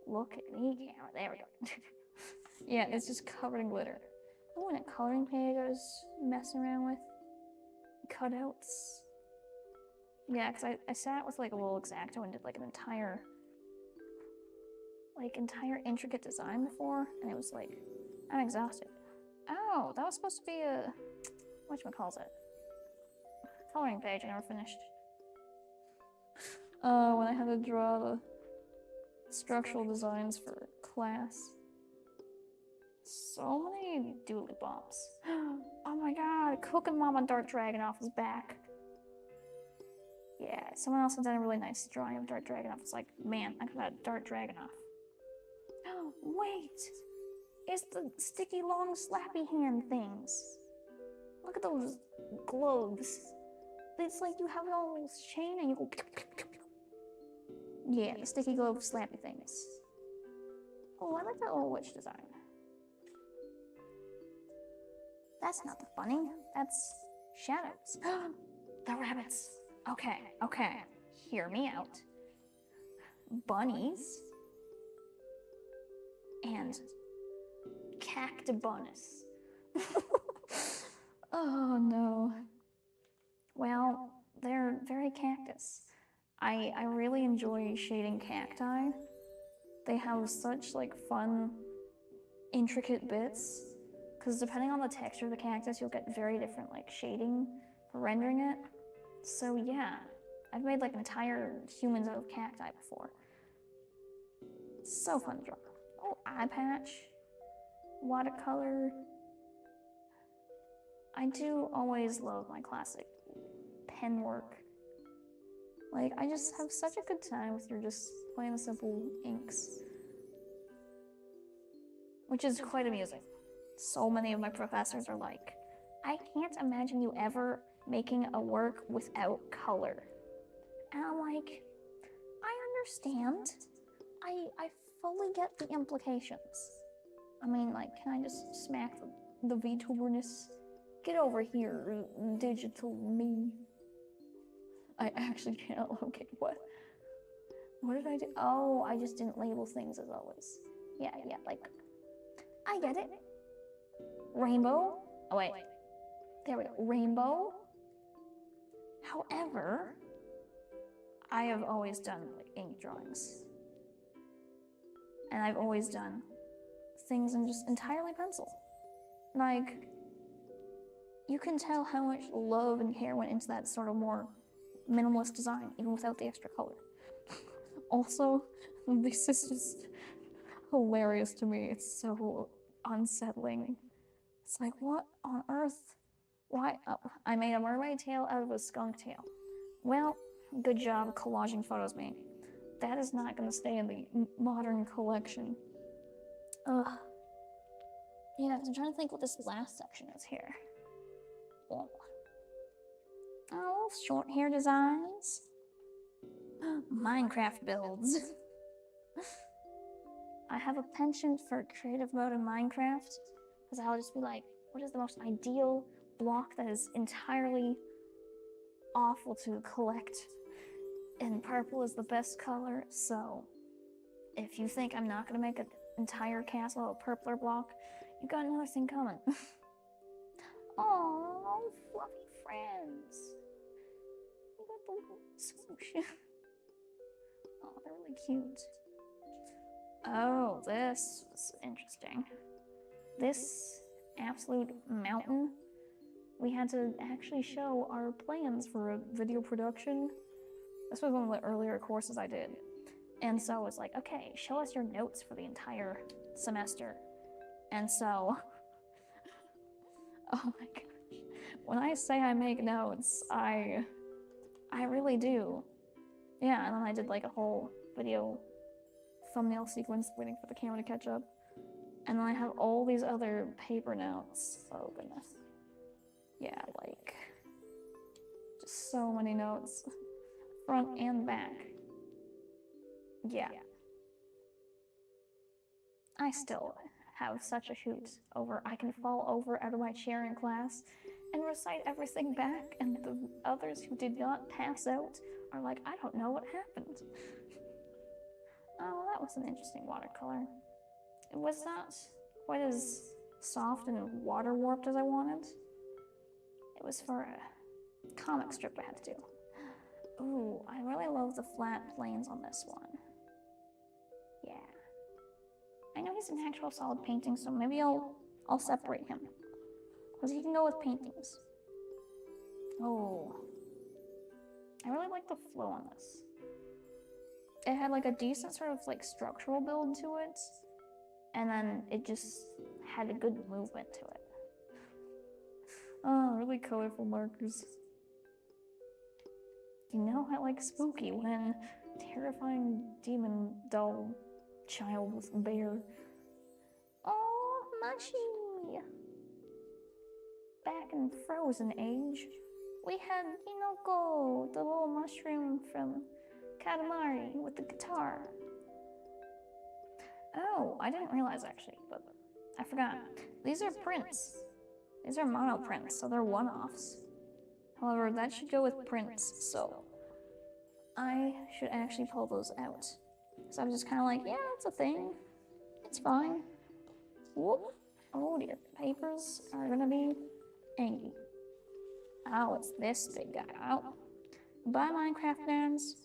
Look at me, camera. There we go. Yeah, it's just covered in glitter. Oh, and a coloring page I was messing around with. Cutouts. Yeah, because I sat with like a little X-Acto and did like an entire intricate design before, and it was like, I'm exhausted. Oh, that was supposed to be a, whatchamacallit? Coloring page I never finished. When I had to draw the structural designs for class. So many doodly bumps. Oh my god, Cooking Mama Dart Dragonoff is back. Yeah, someone else had done a really nice drawing of Dart Dragonoff. It's like, man, I could have Dart Dragonoff. Oh, wait! It's the sticky, long, slappy hand things. Look at those gloves. It's like you have it all this chain and you go. Yeah, the sticky glove slappy things. Oh, I like that little witch design. That's not the bunny. That's shadows. The rabbits. Okay, okay. Hear me out. Bunnies and cactibunus. Oh no. Well, they're very cactus. I really enjoy shading cacti. they have such like fun, intricate bits. Because depending on the texture of the cactus, you'll get very different like shading for rendering it. So yeah, I've made like entire humans out of cacti before. So fun to draw. Oh, eye patch, watercolor. I do always love my classic pen work. Like, I just have such a good time with your just plain and simple inks. Which is quite amusing. So many of my professors are like, I can't imagine you ever making a work without color. And I'm like, I understand. I fully get the implications. I mean, like, can I just smack the VTuberness? Get over here, digital me. I actually can't locate what did I do? Oh, I just didn't label things as always. Yeah, like, I get it. Rainbow. Oh, wait. There we go. Rainbow. However, I have always done like ink drawings. And I've always done things in just entirely pencil. Like, you can tell how much love and care went into that sort of more minimalist design, even without the extra color. Also, this is just hilarious to me. It's so unsettling. It's like, what on earth? Why? Oh, I made a mermaid tail out of a skunk tail. Well, good job collaging photos, mate. That is not going to stay in the modern collection. Ugh. Yeah, I'm trying to think what this last section is here. Oh, short hair designs. Minecraft builds. I have a penchant for creative mode in Minecraft, because I'll just be like, what is the most ideal block that is entirely awful to collect? And purple is the best color, so if you think I'm not going to make an entire castle of a purpler block, you got another thing coming. Oh, fluffy friends. You got the little swoosh. Oh, they're really cute. Oh, this was interesting. This absolute mountain, we had to actually show our plans for a video production. This was one of the earlier courses I did. And so it was like, okay, show us your notes for the entire semester. And so, oh my gosh. When I say I make notes, I really do. Yeah, and then I did like a whole video thumbnail sequence waiting for the camera to catch up. And then I have all these other paper notes. Oh goodness. Yeah, like, just so many notes. Front and back. Yeah. I still have such a hoot over I can fall over out of my chair in class and recite everything back, and the others who did not pass out are like, I don't know what happened. Oh, that was an interesting watercolor. It was not quite as soft and water warped as I wanted. It was for a comic strip I had to do. Ooh, I really love the flat planes on this one. Yeah. I know he's an actual solid painting, so maybe I'll separate him. Because he can go with paintings. Oh. I really like the flow on this. It had like a decent sort of like structural build to it. And then it just had a good movement to it. Oh, really colorful markers. You know I like spooky when terrifying demon doll child with bear. Oh, Mushy! Back in Frozen Age, we had Hinoko, the little mushroom from Katamari with the guitar. Oh, I didn't realize actually, but I forgot. These are prints. These are mono prints, so they're one-offs. However, that should go with prints, so I should actually pull those out. So I'm just kind of like, yeah, it's a thing. It's fine. Whoop. Oh dear, papers are gonna be angry. Oh, it's this big guy. Oh. Bye, Minecraft fans.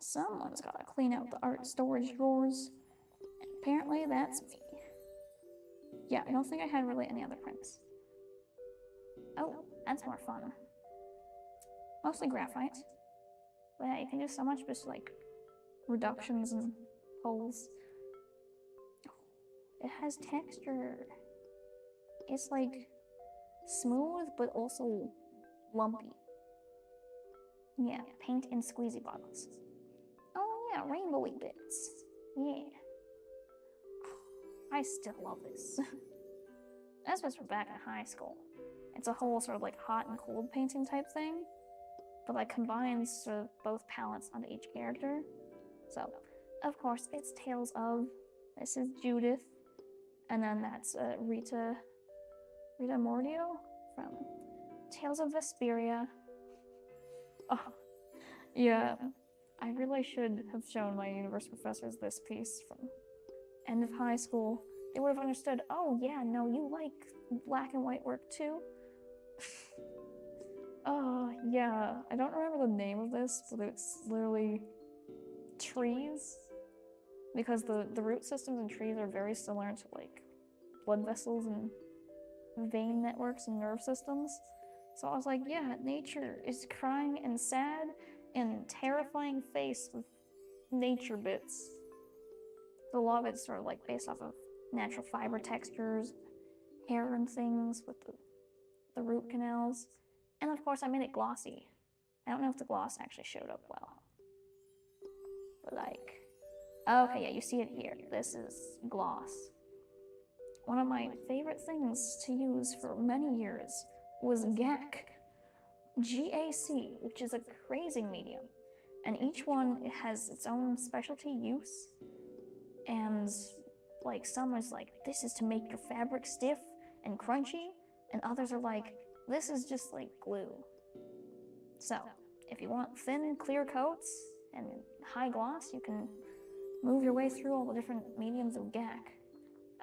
Someone's gotta clean out the art storage drawers. And apparently that's me. Yeah, I don't think I had really any other prints. Oh, that's more fun. Mostly graphite. But yeah, you can do so much just like reductions and pulls. It has texture. It's like smooth but also lumpy. Yeah, paint in squeezy bottles. Oh yeah, rainbowy bits. Yeah. I still love this. This was from back in high school. It's a whole sort of like hot and cold painting type thing, but like combines sort of both palettes onto each character. So, of course, it's Tales of. This is Judith, and then that's Rita Mordio from Tales of Vesperia. Oh, yeah. I really should have shown my universe professors this piece from end of high school. They would have understood, oh yeah, no, you like black and white work too? Oh, yeah. I don't remember the name of this, but it's literally trees. Because the root systems in trees are very similar to like blood vessels and vein networks and nerve systems. So I was like, yeah, nature is crying and sad and terrifying face with nature bits. A lot of it's sort of like based off of natural fiber textures, hair and things with the root canals. And of course I made it glossy. I don't know if the gloss actually showed up well. But like, okay, yeah, you see it here. This is gloss. One of my favorite things to use for many years was GAC. GAC, which is a crazing medium. And each one has its own specialty use. And like some is like, this is to make your fabric stiff and crunchy. And others are like, this is just like glue. So, if you want thin, clear coats and high gloss, you can move your way through all the different mediums of GAC.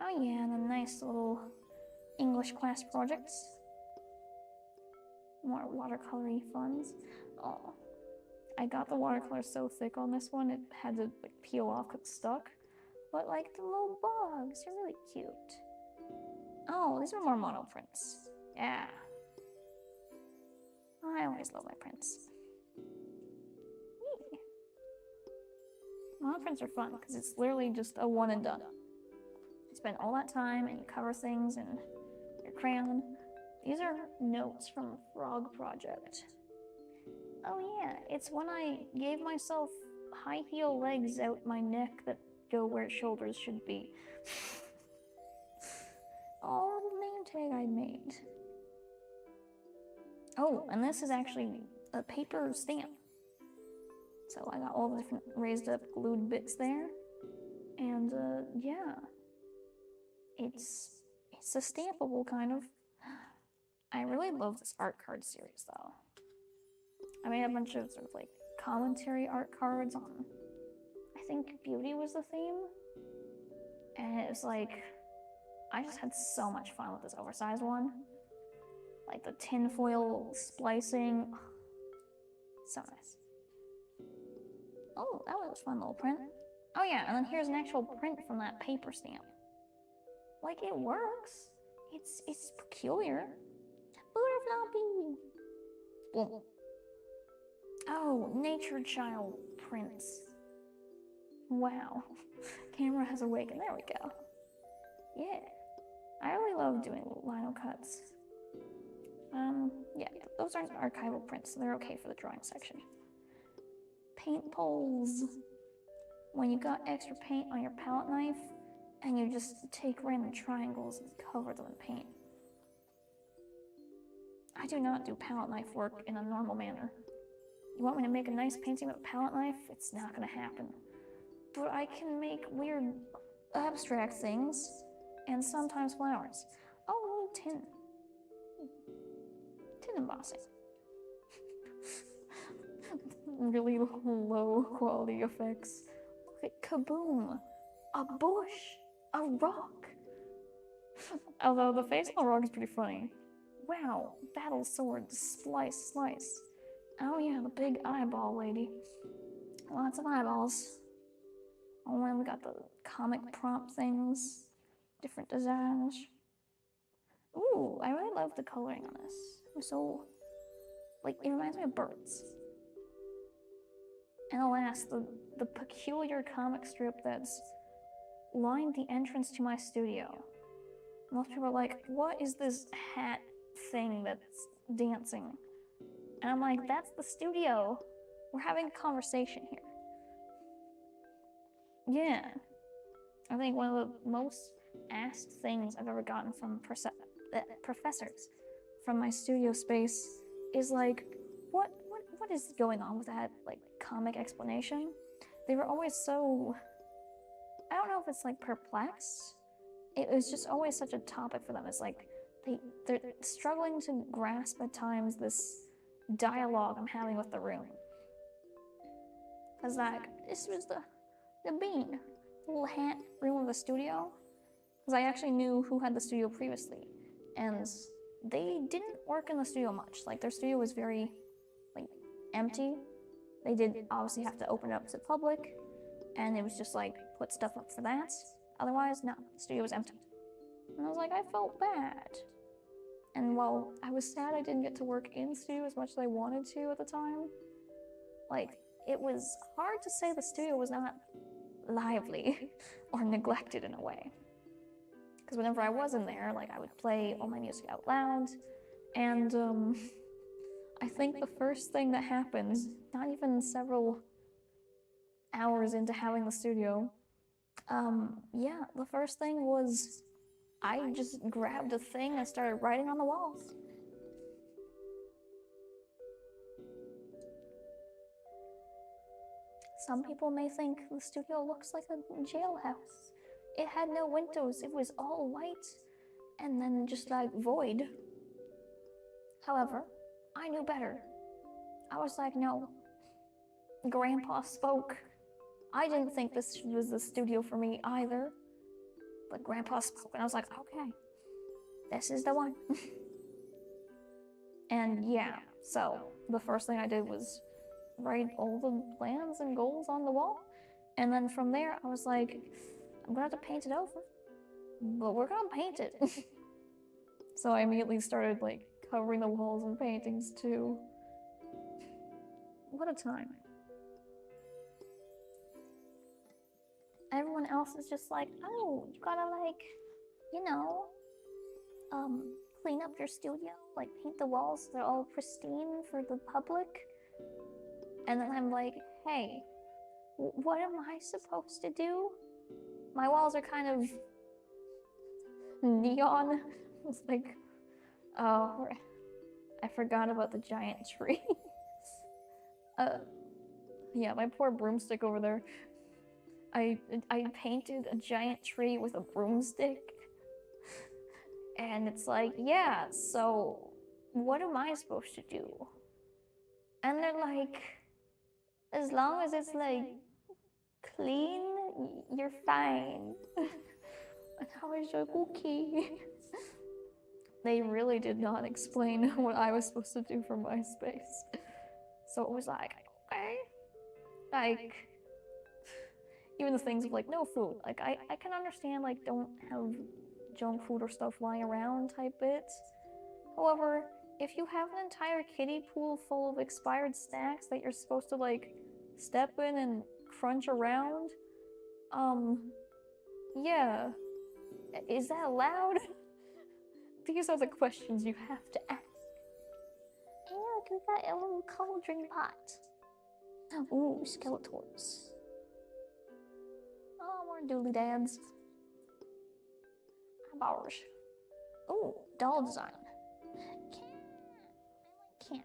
Oh yeah, and a nice little English class projects. More watercolory funds. Oh, I got the watercolor so thick on this one, it had to like peel off because it's stuck. But like the little bugs are really cute. Oh, these are more mono prints. Yeah. I always love my prints. Yeah. Mono prints are fun because it's literally just a one and done. You spend all that time and you cover things in your crayon. These are notes from Frog Project. Oh yeah, it's when I gave myself high heel legs out my neck that go where shoulders should be. Oh, the name tag I made. Oh, and this is actually a paper stamp. So I got all the different raised up glued bits there. And yeah. It's a stampable kind of. I really love this art card series though. I made a bunch of sort of like commentary art cards on, I think beauty was the theme. And it was like, I just had so much fun with this oversized one. Like the tinfoil splicing. So nice. Oh, that was a fun little print. Oh yeah, and then here's an actual print from that paper stamp. Like it works. It's peculiar. Butterfloppy. Boom. Oh, nature child prints. Wow. Camera has awakened. There we go. Yeah. I really love doing little lino cuts. Yeah, those aren't archival prints, so they're okay for the drawing section. Paint poles. When you got extra paint on your palette knife, and you just take random triangles and cover them in paint. I do not do palette knife work in a normal manner. You want me to make a nice painting with a palette knife? It's not gonna happen. But I can make weird abstract things, and sometimes flowers. Oh, tin. Tin embossing. Really low quality effects. Look at kaboom! A bush! A rock! Although the face on the rock is pretty funny. Wow, battle sword, slice, slice. Oh yeah, the big eyeball lady. Lots of eyeballs. Oh, and we got the comic prompt things, different designs. Ooh, I really love the coloring on this. It's so, like, it reminds me of birds. And alas, the peculiar comic strip that's lined the entrance to my studio. Most people are like, what is this hat thing that's dancing? And I'm like, that's the studio. We're having a conversation here. Yeah. I think one of the most asked things I've ever gotten from professors from my studio space is like, what is going on with that, like, comic explanation? They were always so, I don't know if it's like perplexed. It was just always such a topic for them. It's like they're struggling to grasp at times this dialogue I'm having with the room. Cause like, this was the bean, the little hat room of the studio. Cause I actually knew who had the studio previously, and they didn't work in the studio much. Like, their studio was very, like, empty. They did obviously have to open it up to the public, and it was just like, put stuff up for that. Otherwise, no, the studio was empty. And I was like, I felt bad. And while I was sad I didn't get to work in studio as much as I wanted to at the time, like, it was hard to say the studio was not lively or neglected in a way. Because whenever I was in there, like, I would play all my music out loud, and I think the first thing that happened, not even several hours into having the studio, yeah, the first thing was I just grabbed a thing and started writing on the walls. Some people may think the studio looks like a jailhouse. It had no windows, it was all white, and then just like void. However, I knew better. I was like, no. Grandpa spoke. I didn't think this was the studio for me either. But Grandpa spoke, and I was like, okay, this is the one. And yeah, so the first thing I did was write all the plans and goals on the wall. And then from there, I was like, I'm gonna have to paint it over. But we're gonna paint it. So I immediately started, like, covering the walls and paintings too. What a time. Everyone else is just like, oh, you gotta, like, you know, clean up your studio, like, paint the walls so they're all pristine for the public. And then I'm like, hey, what am I supposed to do? My walls are kind of neon. It's like, oh, I forgot about the giant tree. Yeah, my poor broomstick over there. I painted a giant tree with a broomstick. And it's like, yeah, so what am I supposed to do? And they're like, as long as it's, like, clean, you're fine. And I was like, okay. They really did not explain what I was supposed to do for my space. So it was like, okay. Like, even the things of, like, no food. Like, I can understand, like, don't have junk food or stuff lying around type bits. However, if you have an entire kiddie pool full of expired snacks that you're supposed to, like, step in and crunch around, yeah. Is that allowed? These are the questions you have to ask. And look, we got a little cauldron pot. Ooh, Skeletors. Oh, more doodly dads. Eyeballs. Ooh, doll design. Can't.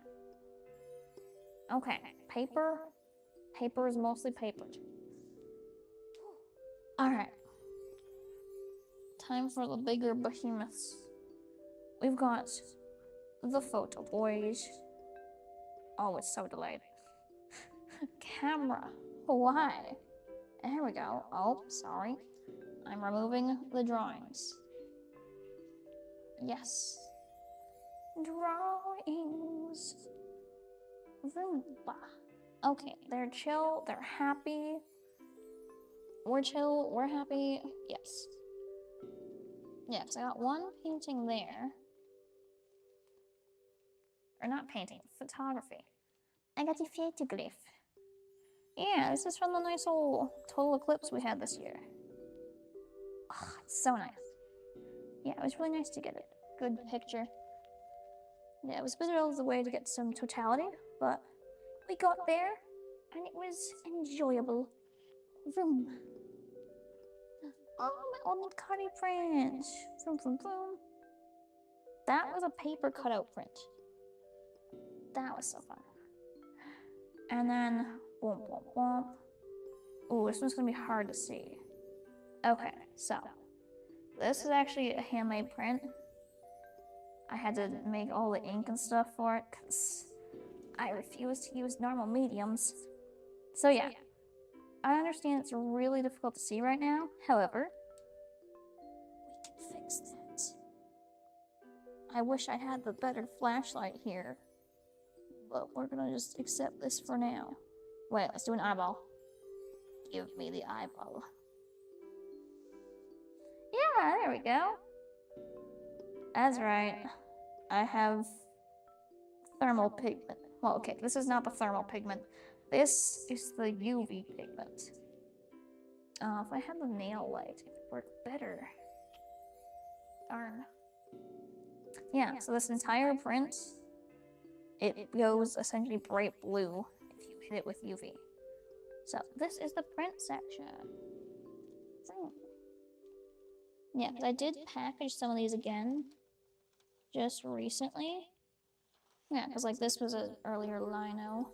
Okay, paper. Paper is mostly papered. Alright. Time for the bigger behemoths. We've got the photo boys. Oh, it's so delayed. Camera. Why? There we go. Oh, sorry. I'm removing the drawings. Yes. Drawings. Roomba. Okay, they're chill, they're happy. We're chill, we're happy. Yes. Yeah, because I got one painting there. Or not painting, photography. I got the photograph. Yeah, this is from the nice old total eclipse we had this year. Oh, it's so nice. Yeah, it was really nice to get a good picture. Yeah, it was a bit of a way to get some totality, but we got there, and it was enjoyable. Vroom. Oh, my old curry print. Vroom, vroom, vroom. That was a paper cutout print. That was so fun. And then, boom, boom, boom. Ooh, this one's gonna be hard to see. Okay, so this is actually a handmade print. I had to make all the ink and stuff for it because I refuse to use normal mediums. So yeah, I understand it's really difficult to see right now. However, we can fix that. I wish I had the better flashlight here, but we're gonna just accept this for now. Wait, let's do an eyeball. Give me the eyeball. Yeah, there we go. That's right. I have thermal pigment. Well, okay, this is not the thermal pigment. This is the UV pigment. If I had the nail light, it would work better. Darn. Yeah, so this entire print, it goes essentially bright blue if you hit it with UV. So this is the print section. Yeah, because I did package some of these again just recently. Yeah, because like this was an earlier lino.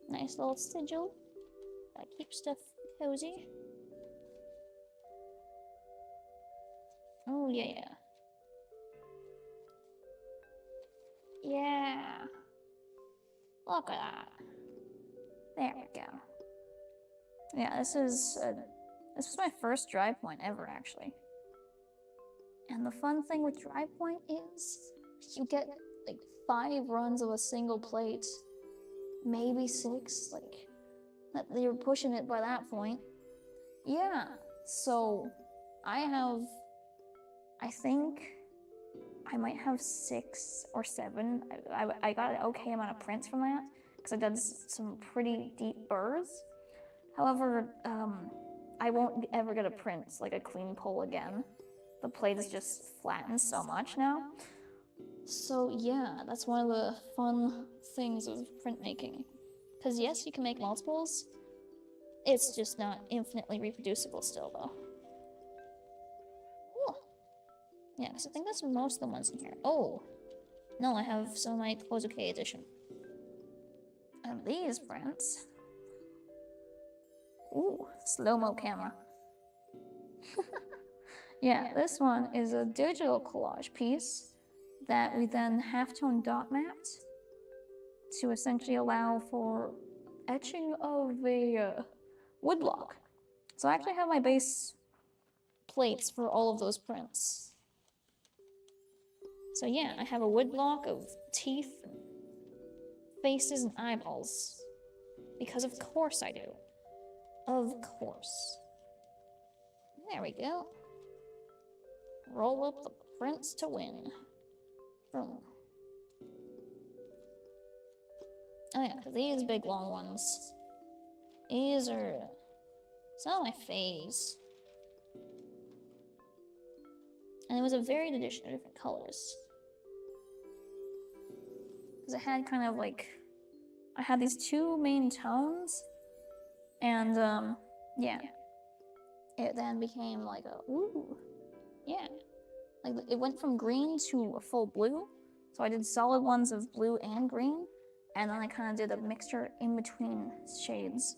Nice little sigil. That keeps stuff cozy. Oh yeah. Yeah. Look at that. There we go. Yeah, this was my first dry point ever, actually. And the fun thing with dry point is you get like 5 runs of a single plate, maybe 6. Like you're pushing it by that point. Yeah. So I think I might have 6 or 7. I got an okay amount of prints from that because I did some pretty deep burrs. However, I won't ever get a print like a clean pull again. The plate is just flattened so much now. So yeah, that's one of the fun things of printmaking. Because yes, you can make multiples. It's just not infinitely reproducible still, though. Ooh. Yeah, because I think that's most of the ones in here. Oh! No, I have some of my Close OK edition. And these prints... Ooh, slow-mo camera. Yeah, this one is a digital collage piece that we then half-tone dot mapped to essentially allow for etching of a woodblock. So I actually have my base plates for all of those prints. So yeah, I have a woodblock of teeth, faces, and eyeballs. Because of course I do. Of course. There we go. Roll up the prints to win. Boom. Oh yeah, these big long ones. These are some of my faves. And it was a varied edition of different colors. Because it had kind of like... I had these 2 main tones. And, yeah. It then became like a... Ooh. Yeah. Like, it went from green to a full blue. So I did solid ones of blue and green. And then I kind of did a mixture in between shades.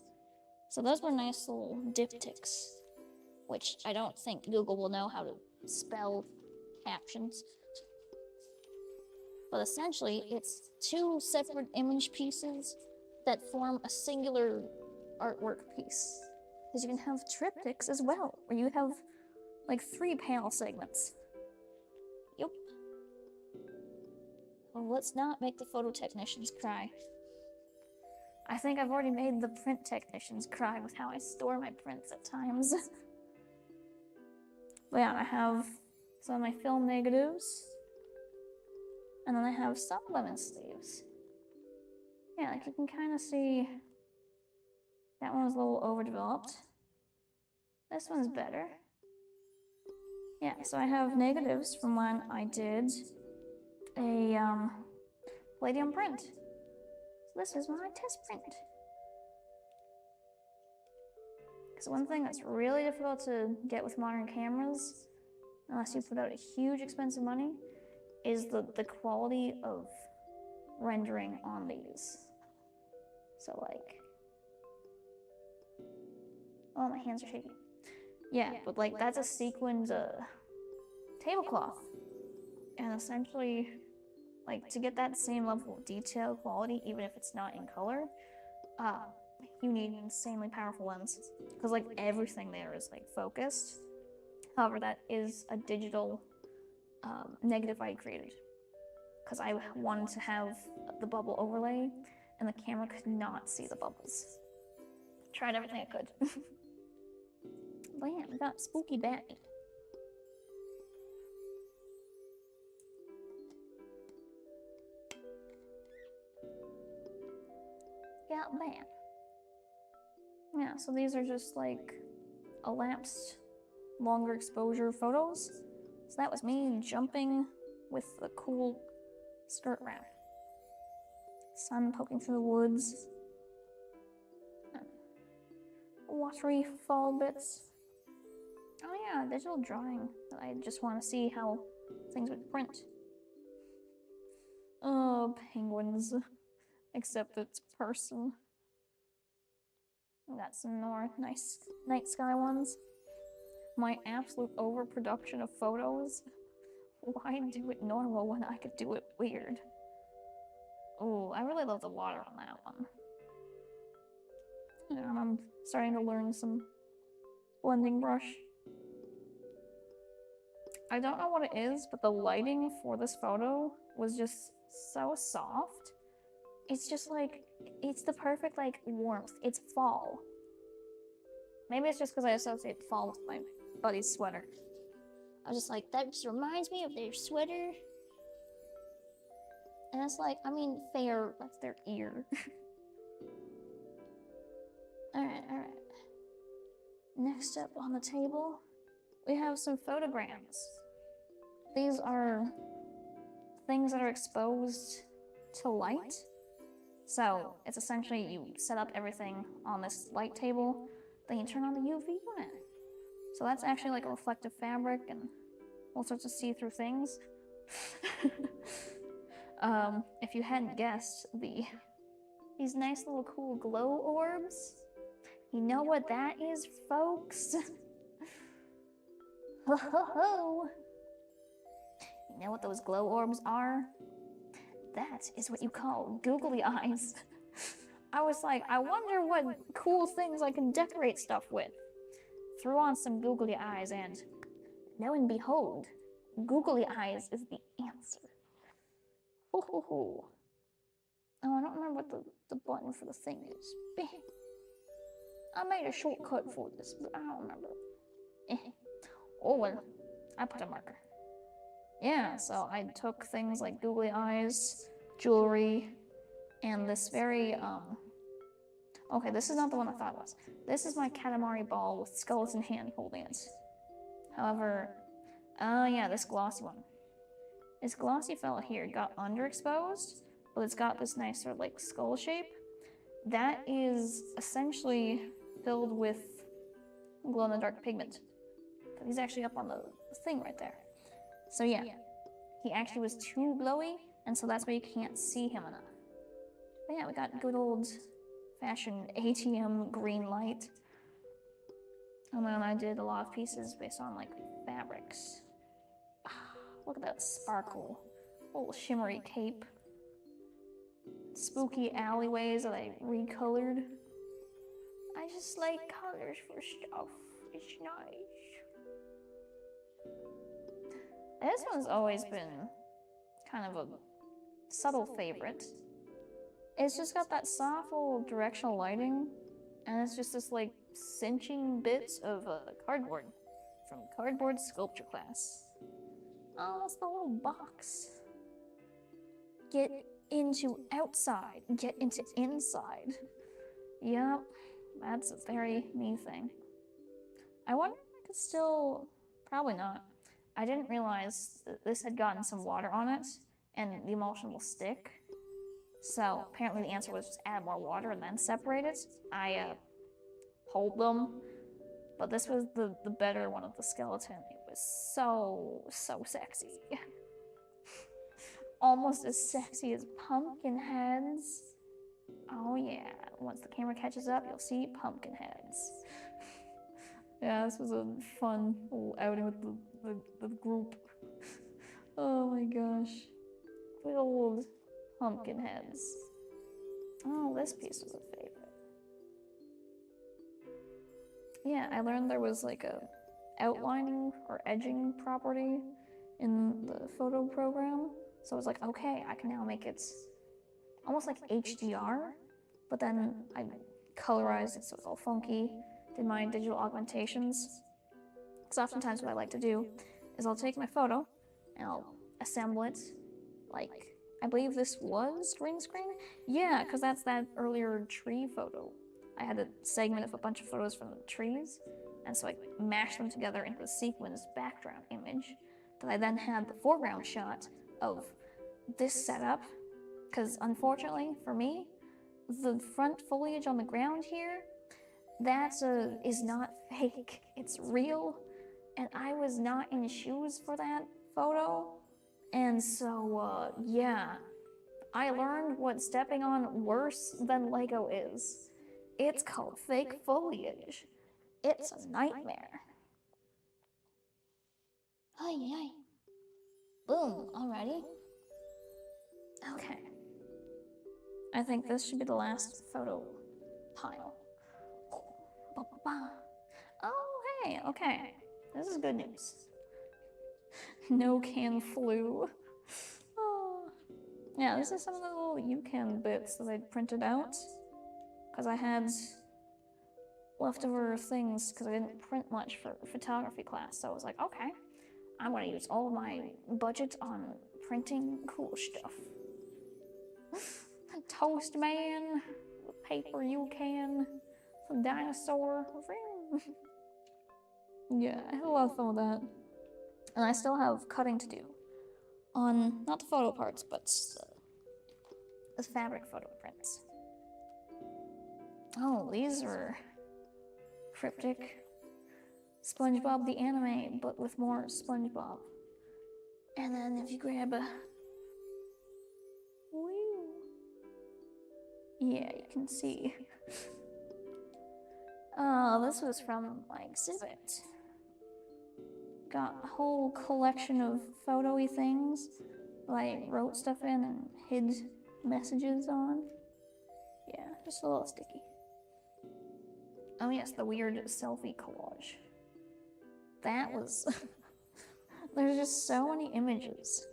So those were nice little diptychs. Which I don't think Google will know how to spell captions. But essentially, it's 2 separate image pieces that form a singular artwork piece. Because you can have triptychs as well, where you have like 3 panel segments. Yep. Well, let's not make the photo technicians cry. I think I've already made the print technicians cry with how I store my prints at times. But yeah, I have some of my film negatives, and then I have some lemon sleeves. Yeah, like you can kind of see that one's a little overdeveloped. This one's better. Yeah, so I have negatives from when I did a Palladium print. So this is my test print. Because one thing that's really difficult to get with modern cameras, unless you put out a huge expensive money, is the quality of rendering on these. So like, oh, my hands are shaking. Yeah, but like that's a sequined tablecloth, and essentially, like to get that same level of detail quality, even if it's not in color, you need an insanely powerful lens, because like everything there is like focused. However, that is a digital negative I created, because I wanted to have the bubble overlay, and the camera could not see the bubbles. Tried everything I could. But yeah, we got Spooky Batty. Got that. Yeah, so these are just like elapsed longer exposure photos. So that was me jumping with the cool skirt wrap. Sun poking through the woods. Watery fall bits. Oh yeah, digital drawing. I just want to see how things would print. Oh, penguins. Except it's person. We got some more nice night sky ones. My absolute overproduction of photos. Why do it normal when I could do it weird? Oh, I really love the water on that one. I'm starting to learn some blending brush. I don't know what it is, but the lighting for this photo was just so soft. It's just like, it's the perfect like warmth. It's fall. Maybe it's just because I associate fall with my buddy's sweater. I was just like, that just reminds me of their sweater. And it's like, I mean, that's their ear. Alright. Next up on the table, we have some photograms. These are things that are exposed to light. So it's essentially you set up everything on this light table, then you turn on the UV unit. So that's actually like a reflective fabric and all sorts of see-through things. If you hadn't guessed, these nice little cool glow orbs. You know what that is, folks? Ho ho ho! You know what those glow orbs are? That is what you call googly eyes. I was like, I wonder what cool things I can decorate stuff with. Threw on some googly eyes and, lo and behold, googly eyes is the answer. Ho ho ho. Oh, I don't remember what the button for the thing is. I made a shortcut for this, but I don't remember. Oh well, I put a marker. Yeah, so I took things like googly eyes, jewelry, and this very, okay, this is not the one I thought it was. This is my Katamari ball with skeleton hand holding it. However, yeah, this glossy one. This glossy fella here got underexposed, but it's got this nice sort of like skull shape. That is essentially filled with glow-in-the-dark pigment. He's actually up on the thing right there. So yeah, he actually was too glowy, and so that's why you can't see him enough. But yeah, we got good old-fashioned ATM green light. And then I did a lot of pieces based on like fabrics. Look at that sparkle, little shimmery cape. Spooky alleyways that I recolored. I just like colors for stuff. It's nice. This one's always been kind of a subtle favorite. It's just got that soft little directional lighting, and it's just this like cinching bits of cardboard from cardboard sculpture class. Oh, that's the little box. Get into outside, get into inside. Yep, that's a very me thing. I wonder if I could still, probably not. I didn't realize that this had gotten some water on it, and the emulsion will stick. So apparently the answer was just add more water and then separate it. I hold them, but this was the better one of the skeleton. It was so sexy. Almost as sexy as pumpkin heads. Oh yeah, once the camera catches up, you'll see pumpkin heads. Yeah, this was a fun little outing with the group. Oh my gosh. Good old pumpkin heads. Oh, this piece was a favorite. Yeah, I learned there was like a outlining or edging property in the photo program. So I was like, okay, I can now make it almost like HDR, but then I colorized it so it's all funky, did my digital augmentations. Because oftentimes what I like to do is I'll take my photo and I'll assemble it like, I believe this was green screen? Yeah, because that's that earlier tree photo. I had a segment of a bunch of photos from the trees, and so I mashed them together into a sequence background image that I then had the foreground shot of this setup, because unfortunately for me, the front foliage on the ground here, that is not fake, it's real, and I was not in shoes for that photo, and so yeah, I learned what stepping on worse than Lego is. It's called fake foliage. It's a nightmare. Ay. Boom, already? Okay. I think this should be the last photo pile. Oh, hey, okay. This is good news. No can flu. Oh. Yeah, this is some of the little Yucan bits that I printed out. Because I had leftover things because I didn't print much for photography class. So I was like, okay, I'm going to use all of my budget on printing cool stuff. Toast man, paper Yucan, some dinosaur. Yeah, I had a lot of fun with that. And I still have cutting to do on, not the photo parts, but the fabric photo prints. Oh, these are cryptic. SpongeBob the anime, but with more SpongeBob. And then if you grab a... Woo. Yeah, you can see. Oh, this was from my exhibit. Got a whole collection of photo-y things that I wrote stuff in and hid messages on. Yeah, just a little sticky. Oh yes, the weird selfie collage. That was... There's just so many images.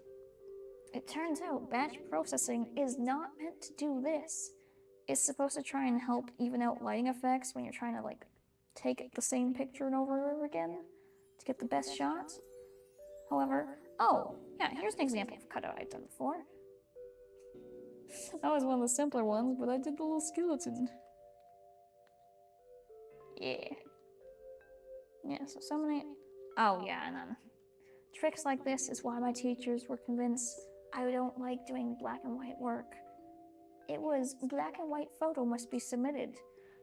It turns out batch processing is not meant to do this. It's supposed to try and help even out lighting effects when you're trying to like take the same picture over and over again to get the best shot. However, oh, yeah, here's an example of cutout I've done before. That was one of the simpler ones, but I did the little skeleton. Yeah, so many... Oh yeah, and then tricks like this is why my teachers were convinced I don't like doing black and white work. It was black and white photo must be submitted.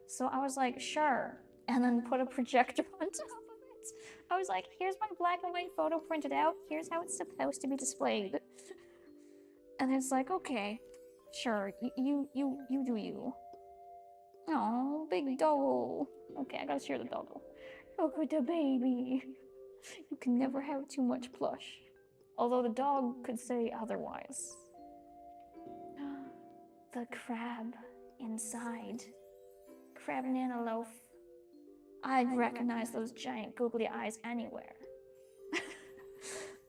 So I was like, sure, and then put a projector on top of it. I was like, here's my black and white photo printed out, here's how it's supposed to be displayed. And it's like, okay, sure, you do you. Oh, big doggle. Okay, I gotta share the doggle. Look at the baby. You can never have too much plush. Although the dog could say otherwise. The crab inside. Crab Nana loaf. I'd recognize those giant googly eyes anywhere.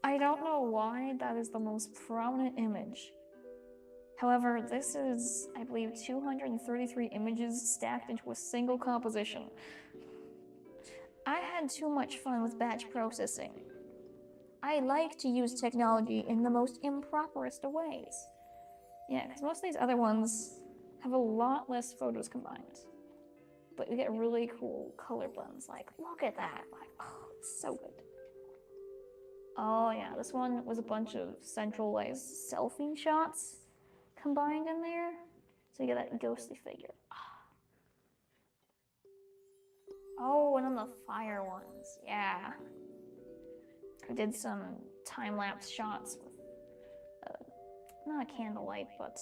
I don't know why that is the most prominent image. However, this is, I believe, 233 images stacked into a single composition. I had too much fun with batch processing. I like to use technology in the most improperest of ways. Yeah, because most of these other ones have a lot less photos combined. But you get really cool color blends, like, look at that, like, oh, it's so good. Oh yeah, this one was a bunch of centralized selfie shots combined in there, so you get that ghostly figure. Oh, and then the fire ones, yeah. I did some time-lapse shots with, not a candlelight, but,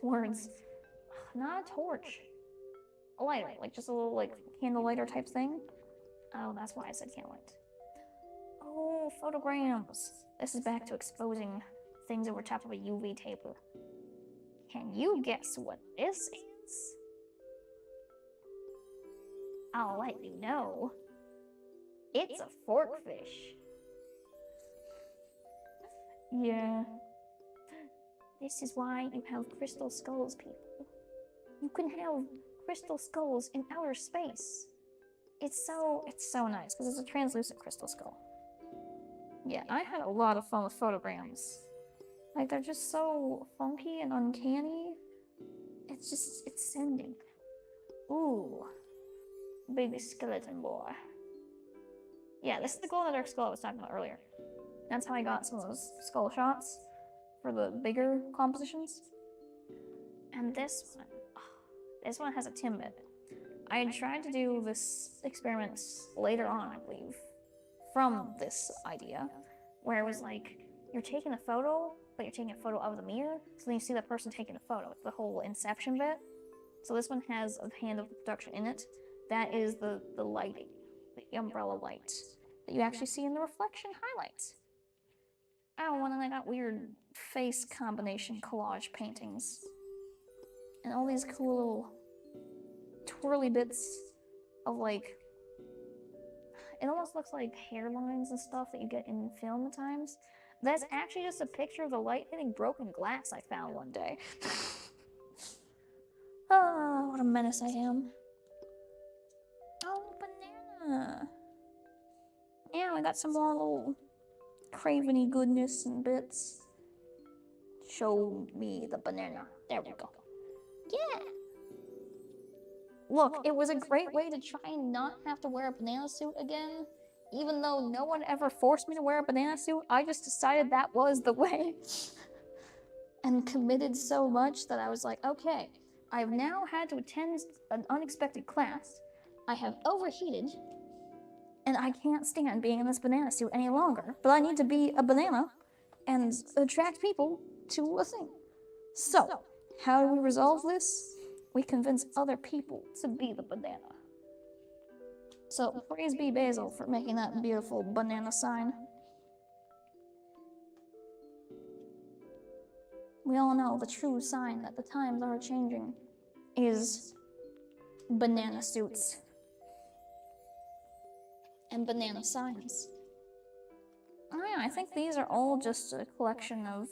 words. Not a torch. A lighter, like just a little, like, candle lighter type thing. Oh, that's why I said candlelight. Oh, photograms. This is back to exposing things over top of a UV taper. Can you guess what this is? I'll let you know. It's a forkfish. Yeah. This is why you have crystal skulls, people. You can have crystal skulls in outer space. It's so nice, because it's a translucent crystal skull. Yeah, I had a lot of fun with photograms. Like, they're just so funky and uncanny. It's sending. Ooh. Big skeleton boy. Yeah, this is the glow-in-the-dark skull I was talking about earlier. That's how I got some of those skull shots for the bigger compositions. And this one has a Timbit. I had tried to do this experiment later on, I believe, from this idea, where it was like, you're taking a photo, but you're taking a photo of the mirror, so then you see the person taking a photo. It's the whole inception bit. So this one has a hand of the production in it. That is the lighting, the umbrella light, that you actually see in the reflection highlights. Oh, and then I got weird face combination collage paintings. And all these cool little twirly bits of, like, it almost looks like hairlines and stuff that you get in film at times. That's actually just a picture of the light hitting broken glass I found one day. Oh, what a menace I am. Oh, banana. Yeah, we got some more little craveny goodness and bits. Show me the banana. There we go. Yeah. Look, it was a great way to try and not have to wear a banana suit again. Even though no one ever forced me to wear a banana suit, I just decided that was the way. And committed so much that I was like, okay, I've now had to attend an unexpected class. I have overheated, and I can't stand being in this banana suit any longer. But I need to be a banana and attract people to a thing. So, how do we resolve this? We convince other people to be the banana. So, praise be Basil for making that beautiful banana sign. We all know the true sign that the times are changing is banana suits and banana signs. Oh yeah, I think these are all just a collection of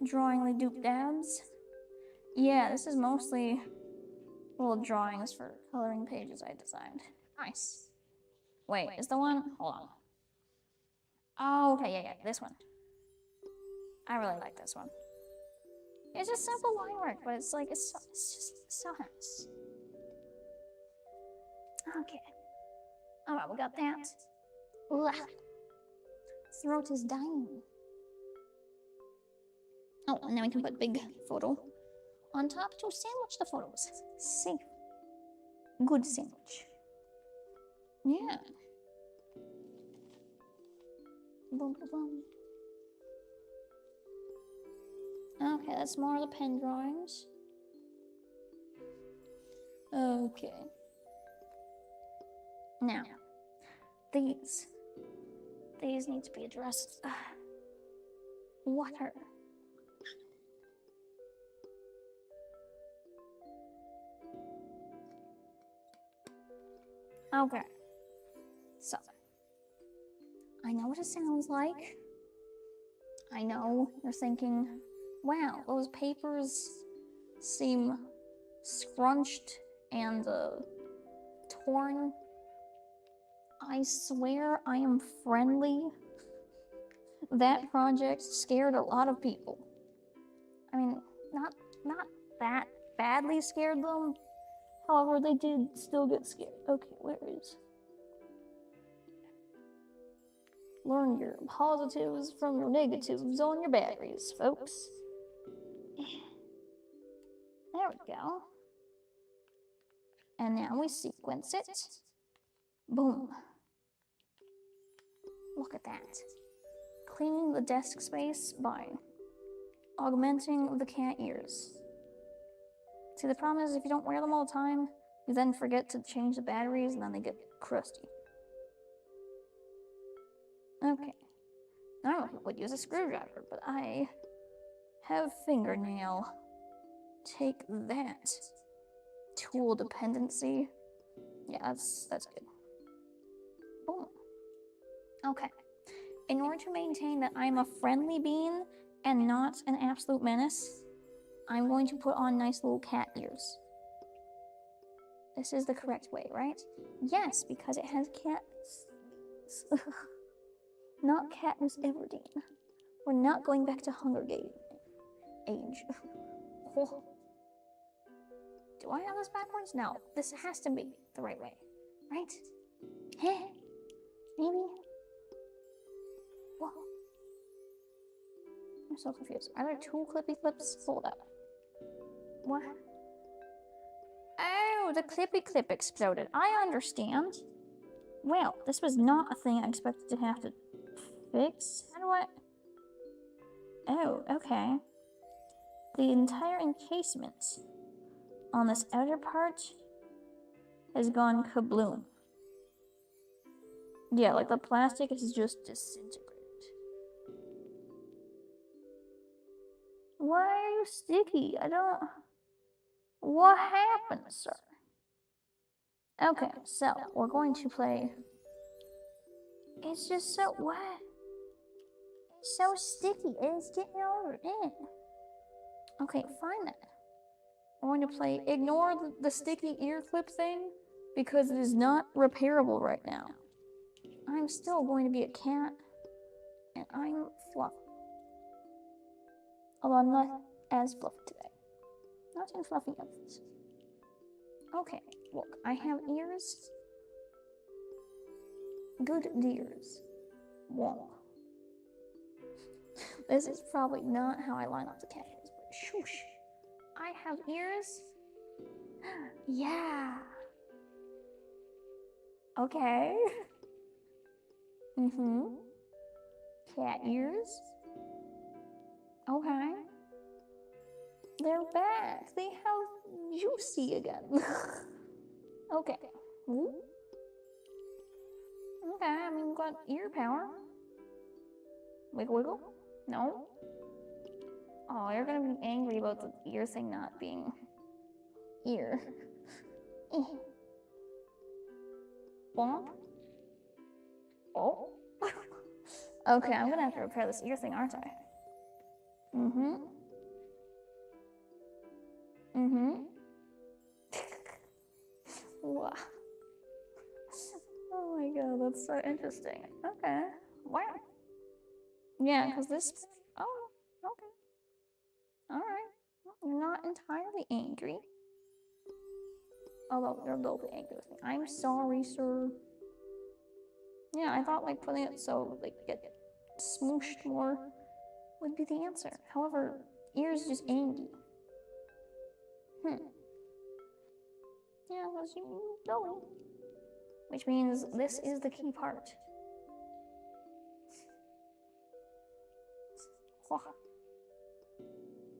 drawingly duped dabs. Yeah, this is mostly little drawings for coloring pages I designed. Nice. Wait, is the one? Hold on. Oh, okay, yeah, this one. I really like this one. It's just simple line work, but it's like, it's just so nice. Okay. Alright, we got that. Ugh. Throat is dying. Oh, and now we can put big photo on top to sandwich the photos. Safe. Good sandwich. Yeah. Boom, boom, boom. Okay, that's more of the pen drawings. Okay. Now, these need to be addressed. Water. Okay. So, I know what it sounds like. I know, you're thinking, wow, those papers seem scrunched and torn. I swear I am friendly. That project scared a lot of people. I mean, not that badly scared them. However, they did still get scared. Okay, where is... Learn your positives from your negatives on your batteries, folks. There we go. And now we sequence it. Boom. Look at that. Cleaning the desk space by augmenting the cat ears. See, the problem is if you don't wear them all the time, you then forget to change the batteries and then they get crusty. Okay. I don't know if I would use a screwdriver, but I have fingernail. Take that. Tool dependency. Yeah, that's good. Boom. Okay. In order to maintain that I'm a friendly bean and not an absolute menace, I'm going to put on nice little cat ears. This is the correct way, right? Yes, because it has cats. Not Katniss Everdeen. We're not going back to Hunger Games age. Oh. Do I have this backwards? No, this has to be the right way, right? Heh? Maybe? Whoa. I'm so confused. Are there two clippy clips? Hold up. What? Oh, the clippy clip exploded. I understand. Well, this was not a thing I expected to have to fix. How do I... Oh, okay. The entire encasement on this outer part has gone kabloom. Yeah, like the plastic is just disintegrated. Why are you sticky? I don't... What happened, sir? Okay, so we're going to play... It's just so... What? It's so sticky. It's getting over it. Okay, fine then. We're going to play... Ignore the sticky ear clip thing, because it is not repairable right now. I'm still going to be a cat, and I'm fluffy. Although I'm not as fluffy today. Not in fluffy outfits. Okay, look, I have ears. Good deers. Wonk. This is probably not how I line up the cat ears, but shoosh. I have ears? Yeah. Okay. Cat ears? Okay. They're back. They have juicy again. Okay. Ooh. Okay, I mean, we've got ear power. Wiggle, wiggle? No? Oh, you're gonna be angry about the ear thing not being ear. Womp? Oh? Okay, I'm gonna have to repair this ear thing, aren't I? Wow. Oh my god, that's so interesting. Okay. Wow. Yeah, because this... Oh, okay. Alright. Well, you're not entirely angry. Although, you're a little bit angry with me. I'm sorry, sir. Yeah, I thought like putting it so like get smooshed more would be the answer. However, ears just angry. Yeah, that's you going. Which means this is the key part.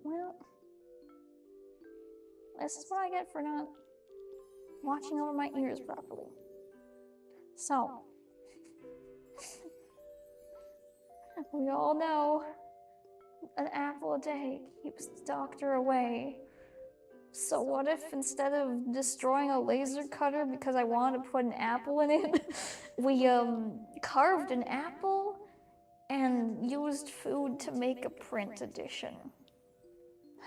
Well, this is what I get for not watching over my ears properly. So, we all know an apple a day keeps the doctor away. So what if instead of destroying a laser cutter because I wanted to put an apple in it, we carved an apple and used food to make a print edition.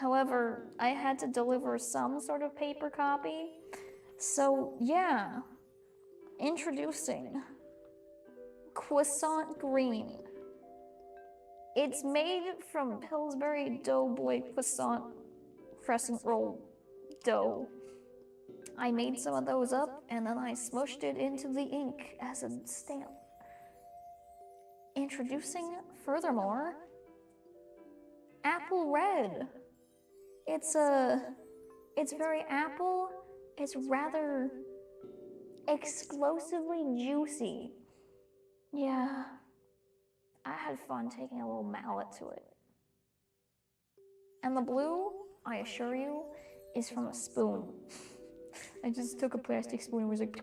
However, I had to deliver some sort of paper copy, so yeah, introducing Croissant Green. It's made from Pillsbury Doughboy croissant crescent roll dough. I made some of those up and then I smushed it into the ink as a stamp. Introducing, furthermore, Apple Red. It's very apple. It's rather explosively juicy. Yeah, I had fun taking a little mallet to it. And the blue, I assure you, is from a spoon. I just took a plastic spoon and was like,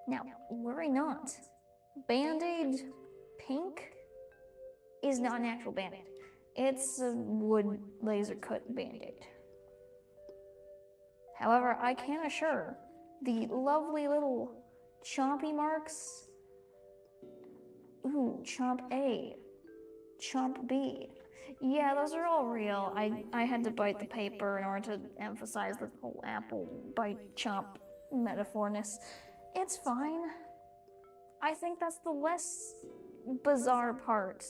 Now, worry not. Band-Aid pink is not an actual Band-Aid. It's a wood laser cut Band-Aid. However, I can assure the lovely little chompy marks. Ooh, chomp A, chomp B. Yeah, those are all real. I had to bite the paper in order to emphasize the whole apple bite chomp metaphorness. It's fine. I think that's the less bizarre part.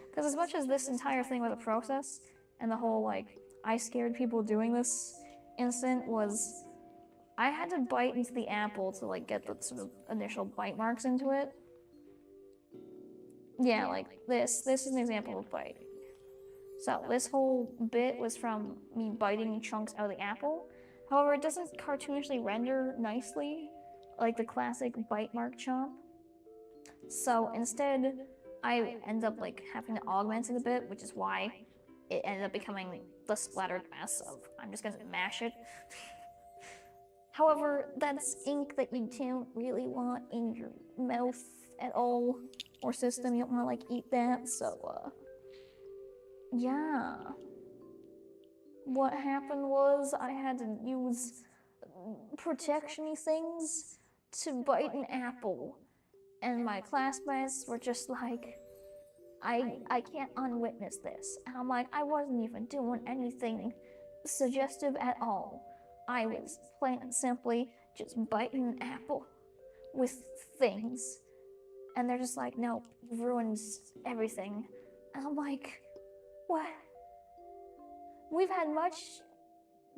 Because as much as this entire thing was a process, and the whole, like, I scared people doing this incident was, I had to bite into the apple to, like, get the sort of initial bite marks into it. Yeah, like, this is an example of bite. So, this whole bit was from me biting chunks out of the apple. However, it doesn't cartoonishly render nicely, like the classic bite mark chomp. So, instead, I end up, like, having to augment it a bit, which is why it ended up becoming the splattered mess of, I'm just gonna mash it. However, that's ink that you don't really want in your mouth at all, or system. You don't want to, like, eat that, so, yeah. What happened was I had to use protection-y things to bite an apple, and my classmates were just like, I can't unwitness this. And I'm like, I wasn't even doing anything suggestive at all. I was plain and simply just biting an apple with things. And they're just like, no, you've ruined everything. And I'm like, what? We've had much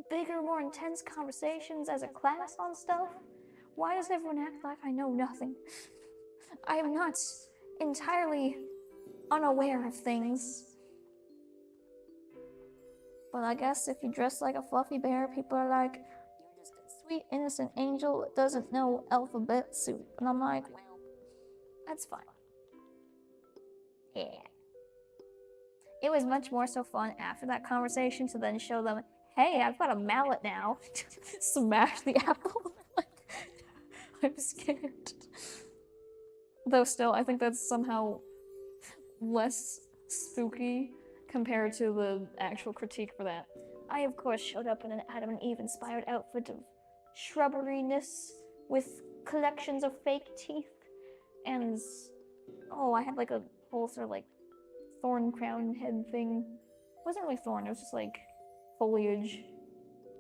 bigger, more intense conversations as a class on stuff. Why does everyone act like I know nothing? I am not entirely unaware of things. But I guess if you dress like a fluffy bear, people are like, you're just a sweet, innocent angel that doesn't know alphabet soup. And I'm like, well, that's fine. Yeah. It was much more so fun after that conversation to then show them, hey, I've got a mallet now. Smash the apple. I'm scared. Though still, I think that's somehow less spooky compared to the actual critique for that. I, of course, showed up in an Adam and Eve inspired outfit of shrubberyness with collections of fake teeth. And, oh, I had like a whole sort of like thorn crown head thing. It wasn't really thorn, it was just like foliage.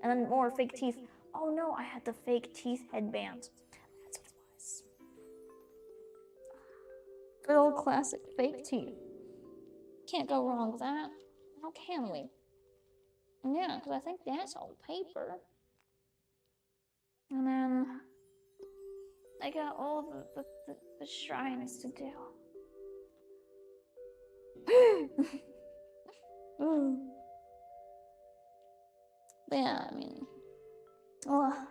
And then more fake teeth. Oh no, I had the fake teeth headband. That's what it was. Good old classic fake teeth. Can't go wrong with that. How can we? Yeah, because I think that's all paper. And then I got all the shrines to do. Yeah, I mean, well,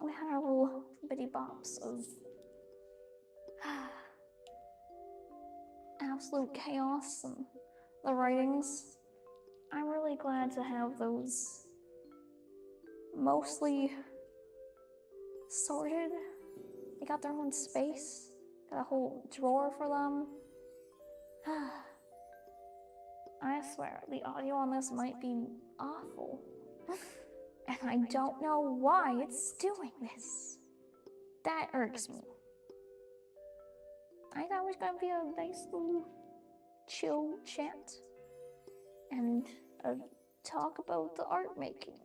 we had our little bitty bops of absolute chaos and the writings. I'm really glad to have those mostly sorted. They got their own space, got a whole drawer for them. I swear, the audio on this might be awful. And I don't know why it's doing this. That irks me. I thought it was gonna be a nice little chill chat and talk about the art making.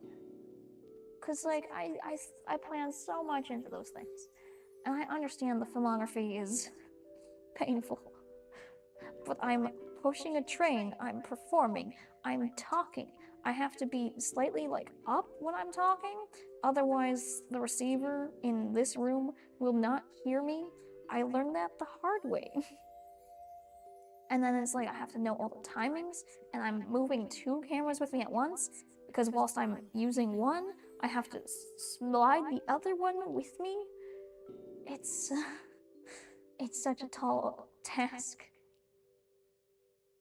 Cause like I plan so much into those things. And I understand the filmography is painful. But I'm pushing a train, I'm performing, I'm talking. I have to be slightly like up when I'm talking, otherwise the receiver in this room will not hear me. I learned that the hard way. And then it's like I have to know all the timings, and I'm moving 2 cameras with me at once, because whilst I'm using one, I have to slide the other one with me. It's such a tall task.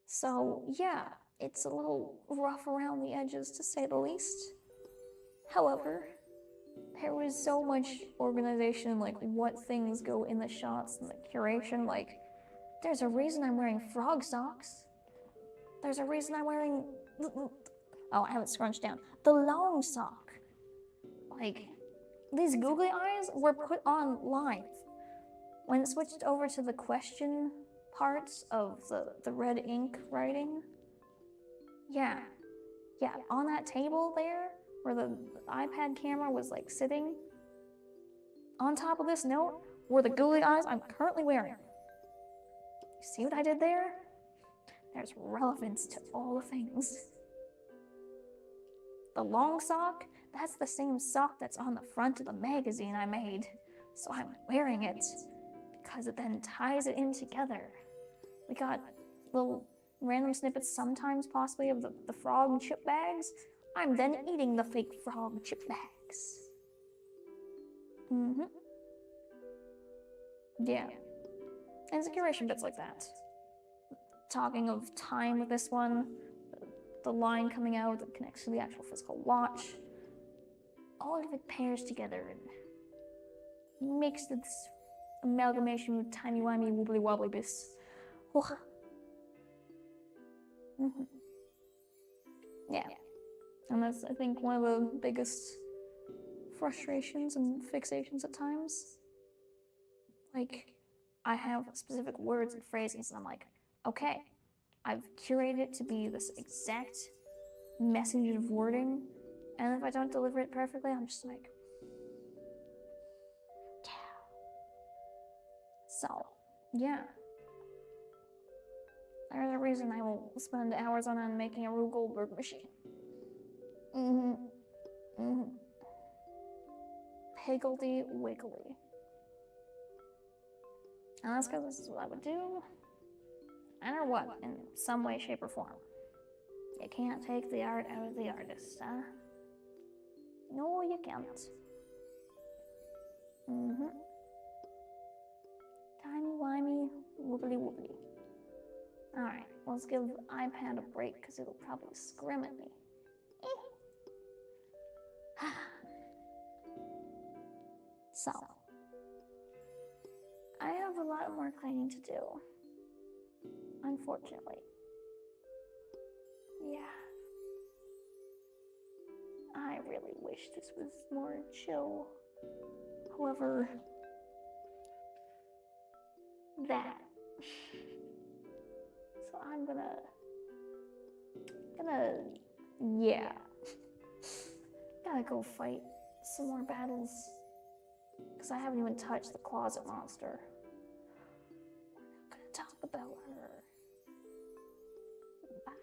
So yeah, it's a little rough around the edges to say the least. However, there was so much organization, like what things go in the shots and the curation, like there's a reason I'm wearing frog socks. There's a reason I'm wearing, oh, I have it scrunched down, the long sock. Like, these googly eyes were put on live. When it switched over to the question parts of the red ink writing, yeah, on that table there, where the iPad camera was like sitting, on top of this note were the googly eyes I'm currently wearing. You see what I did there? There's relevance to all the things. The long sock, that's the same sock that's on the front of the magazine I made. So I'm wearing it because it then ties it in together. We got little random snippets sometimes possibly of the frog chip bags. I'm then eating the fake frog chip bags. Yeah. And it's curation bits like that. Talking of time with this one, the line coming out that connects to the actual physical watch, all of it pairs together and makes this amalgamation of timey-wimey wobbly-wobbly bits. Yeah. And that's, I think, one of the biggest frustrations and fixations at times. Like, I have specific words and phrases, and I'm like, okay, I've curated it to be this exact message of wording, and if I don't deliver it perfectly, I'm just like, yeah. So, yeah. There's a reason I will spend hours on end making a Rue Goldberg machine. Higgledy wiggly. And that's because this is what I would do, no matter what, in some way, shape, or form. You can't take the art out of the artist, huh? No, you can't. Timey-wimey, woobly-woobly. Alright, let's give iPad a break, because it'll probably scrim at me. So, I have a lot more cleaning to do, unfortunately. Yeah. I really wish this was more chill. However, that. So I'm gonna, yeah. Gotta go fight some more battles. Because I haven't even touched the closet monster. We're not gonna talk about her. Bye.